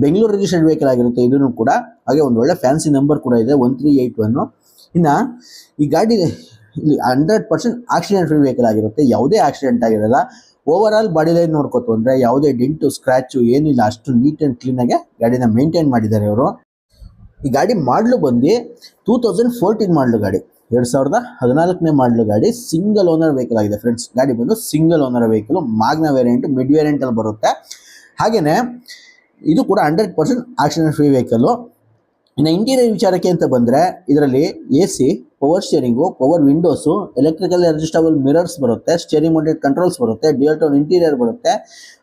Bengaluru registered vehicle ಆಗಿರುತ್ತೆ ಇದನ್ನು ಕೂಡ. ಹಾಗೆ ಒಂದು ಒಳ್ಳೆ ಫ್ಯಾನ್ಸಿ ನಂಬರ್ ಕೂಡ ಇದೆ 1381. ಇನ್ನು ಈ ಗಾಡಿ ಇಲ್ಲಿ 100% ಆಕ್ಸಿಡೆಂಟ್ ಫ್ರೀ ವೆಹಿಕಲ್ ಆಗಿರುತ್ತೆ. ಯಾವುದೇ ಆಕ್ಸಿಡೆಂಟ್ ಆಗಿರಲ್ಲ. ಓವರ್ ಆಲ್ ಬಾಡಿ ಲೈನ್ ನೋಡ್ಕೋತು ಅಂದರೆ ಯಾವುದೇ ಡೆಂಟು ಸ್ಕ್ರ್ಯಾಚು ಏನಿಲ್ಲ, ಅಷ್ಟು ನೀಟ್ ಆ್ಯಂಡ್ ಕ್ಲೀನಾಗೆ ಗಾಡಿನ ಮೇಂಟೈನ್ ಮಾಡಿದ್ದಾರೆ ಅವರು. ಈ ಗಾಡಿ ಮಾಡಲು ಬಂದು 2014 ಮಾಡಲು ಗಾಡಿ, 2014ನೇ ಮಾಡಲು ಗಾಡಿ. ಸಿಂಗಲ್ ಓನರ್ ವೆಹಿಕಲ್ ಆಗಿದೆ ಫ್ರೆಂಡ್ಸ್. ಗಾಡಿ ಬಂದು single owner vehicle, Magna variant, mid ವೇರಿಯಂಟಲ್ಲಿ ಬರುತ್ತೆ. ಹಾಗೆಯೇ ಇದು ಕೂಡ 100% ಆಕ್ಸಿಡೆಂಟ್ ಫ್ರೀ ವೆಹಿಕಲ್ಲು. ಇನ್ನು ಇಂಟೀರಿಯರ್ ವಿಚಾರಕ್ಕೆ ಅಂತ ಬಂದರೆ ಇದರಲ್ಲಿ AC, power steering, power windows, electrical adjustable mirrors ಬರುತ್ತೆ, ಸ್ಟೇರಿಂಗ್ ಮೌಂಟೆಡ್ ಕಂಟ್ರೋಲ್ಸ್ ಬರುತ್ತೆ, ಡ್ಯುಯಲ್ ಟೋನ್ ಇಂಟೀರಿಯರ್ ಬರುತ್ತೆ.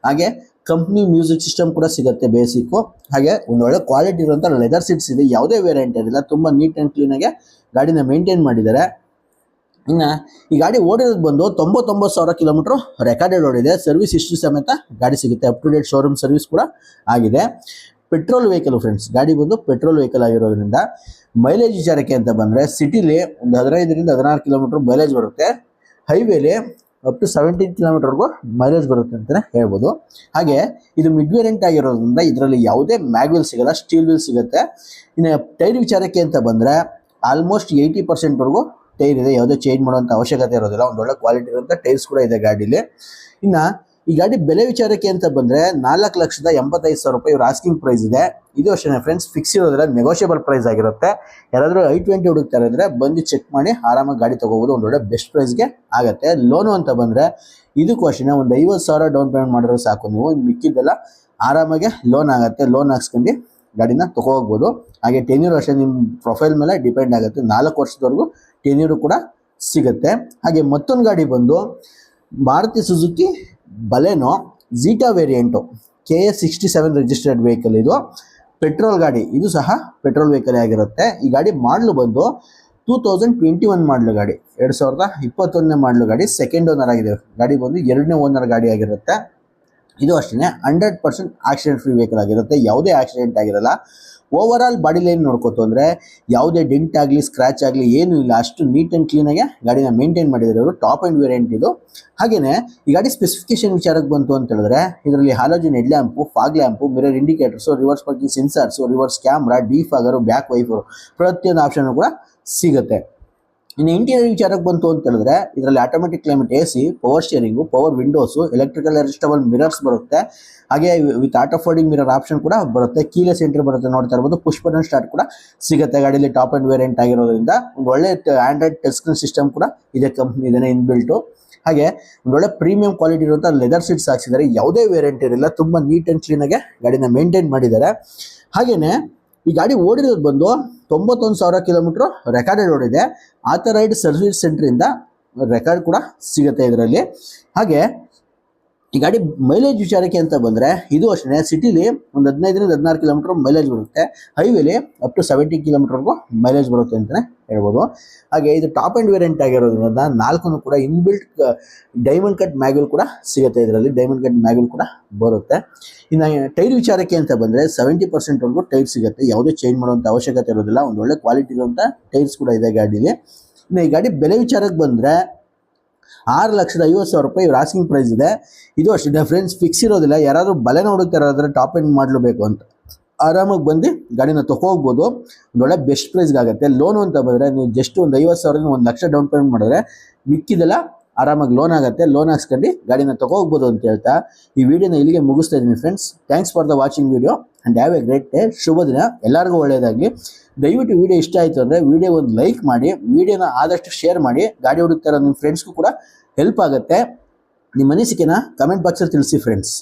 ಹಾಗೆ ಕಂಪ್ನಿ ಮ್ಯೂಸಿಕ್ ಸಿಸ್ಟಮ್ ಕೂಡ ಸಿಗುತ್ತೆ ಬೇಸಿಕ್ಕು. ಹಾಗೆ ಒಂದು ಒಳ್ಳೆ ಕ್ವಾಲಿಟಿ ಇರುವಂಥ ಲೆದರ್ ಸೀಟ್ಸ್ ಇದೆ. ಯಾವುದೇ ವೇರಿಯಂಟ್ ಇರಲಿಲ್ಲ, ತುಂಬ ನೀಟ್ ಆ್ಯಂಡ್ ಕ್ಲೀನಾಗೆ ಗಾಡಿನ ಮೇಂಟೈನ್ ಮಾಡಿದ್ದಾರೆ. ಇನ್ನು ಈ ಗಾಡಿ ಓಡಿರೋದು ಬಂದು 99,000 ಕಿಲೋಮೀಟ್ರು ರೆಕಾರ್ಡೆಡ್ ಓಡಿದೆ. ಸರ್ವಿಸ್ ಹಿಸ್ಟ್ರಿ ಸಮೇತ ಗಾಡಿ ಸಿಗುತ್ತೆ. Up to date showroom service ಕೂಡ ಆಗಿದೆ. ಪೆಟ್ರೋಲ್ ವೆಹಿಕಲ್ ಫ್ರೆಂಡ್ಸ್, ಗಾಡಿ ಬಂದು ಪೆಟ್ರೋಲ್ ವೆಹಿಕಲ್ ಆಗಿರೋದ್ರಿಂದ. ಮೈಲೇಜ್ ವಿಚಾರಕ್ಕೆ ಅಂತ ಬಂದರೆ ಸಿಟಿಲಿ ಒಂದು 15ರಿಂದ 16 ಕಿಲೋಮೀಟ್ರ್ ಮೈಲೇಜ್ ಬರುತ್ತೆ. ಹೈವೇಲಿ ಅಪ್ ಟು 17 ಕಿಲೋಮೀಟರ್ವರೆಗೂ ಮೈಲೇಜ್ ಬರುತ್ತೆ ಅಂತಲೇ ಹೇಳ್ಬೋದು. ಹಾಗೆ ಇದು ಮಿಡ್ ವೇರಿಯಂಟ್ ಆಗಿರೋದ್ರಿಂದ ಇದರಲ್ಲಿ ಯಾವುದೇ ಮ್ಯಾಗ್ವಿಲ್ ಸಿಗಲ್ಲ, ಸ್ಟೀಲ್ ವೀಲ್ ಸಿಗುತ್ತೆ. ಇನ್ನು ಟೈರ್ ವಿಚಾರಕ್ಕೆ ಅಂತ ಬಂದರೆ ಆಲ್ಮೋಸ್ಟ್ 80%ವರೆಗೂ ಟೈರ್ ಇದೆ. ಯಾವುದೇ ಚೇಂಜ್ ಮಾಡುವಂಥ ಅವಶ್ಯಕತೆ ಇರೋದಿಲ್ಲ. ಒಂದು ಒಳ್ಳೆ ಕ್ವಾಲಿಟಿ ಇರುವಂಥ ಟೈರ್ಸ್ ಕೂಡ ಇದೆ ಗಾಡೀಲಿ. ಇನ್ನು ಈ ಗಾಡಿ ಬೆಲೆ ವಿಚಾರಕ್ಕೆ ಅಂತ ಬಂದರೆ 4,85,000 ರೂಪಾಯಿ ಇವ್ರ ಆಸ್ಕಿಂಗ್ ಪ್ರೈಸ್ ಇದೆ. ಇದು ಅಷ್ಟೇ ಫ್ರೆಂಡ್ಸ್, ಫಿಕ್ಸ್ ಇರೋದಿಲ್ಲ, ನೆಗೋಷಿಯಬಲ್ ಪ್ರೈಸ್ ಆಗಿರುತ್ತೆ. ಯಾರಾದರೂ i20 ಹುಡುಕ್ತಾರೆ ಅಂದರೆ ಬಂದು ಚೆಕ್ ಮಾಡಿ ಆರಾಮಾಗಿ ಗಾಡಿ ತೊಗೋಬೋದು. ಒಂದು ಒಳ್ಳೆ ಬೆಸ್ಟ್ ಪ್ರೈಸ್ಗೆ ಆಗುತ್ತೆ. ಲೋನು ಅಂತ ಬಂದರೆ ಇದಕ್ಕೂ ಅಷ್ಟೇ ಒಂದು 50,000 ಡೌನ್ ಪೇಮೆಂಟ್ ಮಾಡಿದ್ರೆ ಸಾಕು. ನೀವು ಮಿಕ್ಕಿದ್ದೆಲ್ಲ ಆರಾಮಾಗಿ ಲೋನ್ ಆಗುತ್ತೆ. ಲೋನ್ ಹಾಕ್ಸ್ಕೊಂಡು ಗಾಡಿನ ತೊಗೋಗ್ಬೋದು. ಹಾಗೆ ಟೆನ್ಯೂರ್ ಅಷ್ಟೇ ನಿಮ್ಮ ಪ್ರೊಫೈಲ್ ಮೇಲೆ ಡಿಪೆಂಡ್ ಆಗುತ್ತೆ. 4 ವರ್ಷದವರೆಗೂ ಟೆನ್ಯೂರು ಕೂಡ ಸಿಗುತ್ತೆ. ಹಾಗೆ ಮತ್ತೊಂದು ಗಾಡಿ ಬಂದು Maruti Suzuki Baleno zeta variant KA67 registered vehicle. ಇದು ಪೆಟ್ರೋಲ್ ಗಾಡಿ, ಇದು ಸಹ ಪೆಟ್ರೋಲ್ ವೆಹಿಕಲ್ ಆಗಿರುತ್ತೆ. ಈ ಗಾಡಿ ಮಾಡಲು ಬಂದು 2021 ಮಾಡಲು ಗಾಡಿ, 2021ನೇ ಮಾಡಲು ಗಾಡಿ. ಸೆಕೆಂಡ್ ಓನರ್ ಆಗಿದೆ. ಗಾಡಿ ಬಂದು 2ನೇ ಓನರ್ ಗಾಡಿ ಆಗಿರುತ್ತೆ. ಇದು ಅಷ್ಟೇ 100% ಆಕ್ಸಿಡೆಂಟ್ ಫ್ರೀ ವೆಹಿಕಲ್ ಆಗಿರುತ್ತೆ. ಯಾವುದೇ ಆಕ್ಸಿಡೆಂಟ್ ಆಗಿರಲ್ಲ. ಓವರ್ ಆಲ್ ಬಾಡಿ ಲೈನ್ ನೋಡ್ಕೋತು ಅಂದರೆ ಯಾವುದೇ ಡೆಂಟ್ ಆಗಲಿ ಸ್ಕ್ರ್ಯಾಚ್ ಆಗಲಿ ಏನೂ ಇಲ್ಲ, ಅಷ್ಟು ನೀಟ್ ಆ್ಯಂಡ್ ಕ್ಲೀನಾಗೆ ಗಾಡಿನ ಮೇಂಟೈನ್ ಮಾಡಿದ್ದಾರೆ ಅವರು. ಟಾಪ್ ಆ್ಯಂಡ್ ವೇರಿಯಂಟ್ ಇದು. ಹಾಗೆಯೇ ಈ ಗಾಡಿ ಸ್ಪೆಸಿಫಿಕೇಶನ್ ವಿಚಾರಕ್ಕೆ ಬಂತು ಅಂತ ಹೇಳಿದ್ರೆ ಇದರಲ್ಲಿ halogen head lamp, fog lamp, mirror indicators, reverse parking sensors, reverse camera, defogger, back wiper, ಪ್ರತಿಯೊಂದು ಆಪ್ಷನ್ ಕೂಡ ಸಿಗುತ್ತೆ. ಇನ್ನು ಇಂಟೀರಿಯರ್ ವಿಚಾರಕ್ಕೆ ಬಂತು ಅಂತ ಹೇಳಿದ್ರೆ ಇದರಲ್ಲಿ automatic climate AC, power steering, power windows, electrical adjustable mirrors ಬರುತ್ತೆ. ಹಾಗೆ with auto folding mirror option ಕೂಡ ಬರುತ್ತೆ. ಕೀಲೆಸ್ ಎಂಟ್ರಿ ಬರುತ್ತೆ, ನೋಡ್ತಾ ಇರ್ಬೋದು. ಪುಷ್ ಬಟನ್ ಸ್ಟಾರ್ಟ್ ಕೂಡ ಸಿಗುತ್ತೆ ಗಾಡಿಯಲ್ಲಿ. ಟಾಪ್ ಆ್ಯಂಡ್ ವೇರಿಯಂಟ್ ಆಗಿರೋದ್ರಿಂದ ಒಂದು ಒಳ್ಳೆ ಆಂಡ್ರಾಯ್ಡ್ ಟಚ್ ಸ್ಕ್ರೀನ್ ಸಿಸ್ಟಮ್ ಕೂಡ ಇದೆ ಕಂಪ್ನಿ ಇದನ್ನೇ ಇನ್ಬಿಲ್ಟು. ಹಾಗೆ ಒಂದು ಒಳ್ಳೆ ಪ್ರೀಮಿಯಂ ಕ್ವಾಲಿಟಿ ಇರುವಂಥ ಲೆದರ್ ಸೀಟ್ಸ್ ಹಾಕ್ಸಿದ್ದಾರೆ. ಯಾವುದೇ ವೇರಿಯಂಟ್ ಇರಲಿಲ್ಲ, ತುಂಬ ನೀಟ್ ಆ್ಯಂಡ್ ಕ್ಲೀನಾಗೆ ಗಾಡಿನ ಮೇಂಟೈನ್ ಮಾಡಿದ್ದಾರೆ. ಹಾಗೆಯೇ ಈ ಗಾಡಿ ಓಡಿರೋದು ಬಂದು 91,000 ಕಿಲೋಮೀಟ್ರು ರೆಕಾರ್ಡೆಡ್ ಓಡಿದೆ. ಆಥರೈಡ್ ಸರ್ವಿಸ್ ಸೆಂಟ್ರಿಂದ ರೆಕಾರ್ಡ್ ಕೂಡ ಸಿಗುತ್ತೆ ಇದರಲ್ಲಿ. ಹಾಗೆ ಈ ಗಾಡಿ ಮೈಲೇಜ್ ವಿಚಾರಕ್ಕೆ ಅಂತ ಬಂದರೆ ಇದು ಅಷ್ಟೇ ಸಿಟಿಲಿ ಒಂದು 15ರಿಂದ 16 ಕಿಲೋಮೀಟರ್ ಮೈಲೇಜ್ ಬರುತ್ತೆ. ಹೈವೇಲಿ ಅಪ್ ಟು 70 ಕಿಲೋಮೀಟರ್ವರೆಗೂ ಮೈಲೇಜ್ ಬರುತ್ತೆ ಅಂತಲೇ ಹೇಳ್ಬೋದು. ಹಾಗೆ ಇದು ಟಾಪ್ ಆ್ಯಂಡ್ ವೇರಿಯಂಟ್ ಆಗಿರೋದ್ರಿಂದ 4 ಕೂಡ ಇನ್ಬಿಲ್ಟ್ ಡೈಮಂಡ್ ಕಟ್ ಮ್ಯಾಗ್ವಿಲ್ ಕೂಡ ಸಿಗುತ್ತೆ ಇದರಲ್ಲಿ. ಡೈಮಂಡ್ ಕಟ್ ಮ್ಯಾಗ್ವಿಲ್ ಕೂಡ ಬರುತ್ತೆ. ಇನ್ನು ಟೈರ್ ವಿಚಾರಕ್ಕೆ ಅಂತ ಬಂದರೆ 70%ವರೆಗೂ ಟೈರ್ ಸಿಗುತ್ತೆ. ಯಾವುದೇ ಚೇಂಜ್ ಮಾಡುವಂಥ ಅವಶ್ಯಕತೆ ಇರೋದಿಲ್ಲ. ಒಂದು ಒಳ್ಳೆ ಕ್ವಾಲಿಟಿ ಇರುವಂಥ ಟೈರ್ಸ್ ಕೂಡ ಇದೆ ಗಾಡೀಲಿ. ಇನ್ನು ಈ ಗಾಡಿ ಬೆಲೆ ವಿಚಾರಕ್ಕೆ ಬಂದರೆ 6,50,000 ರೂಪಾಯಿ ಇವ್ರ ಆಸ್ಕಿಂಗ್ ಪ್ರೈಸ್ ಇದೆ. ಇದು ಅಷ್ಟೇ ಫ್ರೆಂಡ್ಸ್, ಫಿಕ್ಸ್ ಇರೋದಿಲ್ಲ. ಯಾರಾದರೂ ಬಲೆ ನೋಡುತ್ತಾರಾದರೆ ಟಾಪ್ ಎಂಡ್ ಮಾಡಲೇಬೇಕು ಅಂತ ಆರಾಮಾಗಿ ಬಂದು ಗಾಡಿನ ತೊಗೋಗ್ಬೋದು. ಒಂದು ಒಳ್ಳೆ ಬೆಸ್ಟ್ ಪ್ರೈಸ್ಗೆ ಆಗುತ್ತೆ. ಲೋನು ಅಂತ ಬಂದರೆ ನೀವು ಜಸ್ಟ್ ಒಂದು 50,000 1 ಲಕ್ಷ ಡೌನ್ ಪೇಮೆಂಟ್ ಮಾಡಿದ್ರೆ ಮಿಕ್ಕಿದೆಲ್ಲ ಆರಾಮಾಗಿ ಲೋನ್ ಆಗುತ್ತೆ. ಲೋನ್ ಹಾಕ್ಸ್ಕೊಂಡು ಗಾಡಿನ ತೊಗೋಗ್ಬೋದು ಅಂತ ಹೇಳ್ತಾ ಈ ವಿಡಿಯೋನ ಇಲ್ಲಿಗೆ ಮುಗಿಸ್ತಾ ಇದ್ದೀನಿ friends. Thanks for the watching video and have a great day. ಶುಭ ದಿನ, ಎಲ್ಲರಿಗೂ ಒಳ್ಳೆಯದಾಗಲಿ. ದಯವಿಟ್ಟು ವಿಡಿಯೋ ಇಷ್ಟ ಆಯಿತು ಅಂದರೆ ವಿಡಿಯೋ ಒಂದು ಲೈಕ್ ಮಾಡಿ, ವಿಡಿಯೋನ ಆದಷ್ಟು ಶೇರ್ ಮಾಡಿ. ಗಾಡಿ ಹುಡುಕ್ತಾರೋ ನಿಮ್ಮ ಫ್ರೆಂಡ್ಸ್ಗೂ ಕೂಡ ಹೆಲ್ಪ್ ಆಗುತ್ತೆ. ನಿಮ್ಮ ಅನಿಸಿಕೆನ ಕಮೆಂಟ್ ಬಾಕ್ಸಲ್ಲಿ ತಿಳಿಸಿ ಫ್ರೆಂಡ್ಸ್.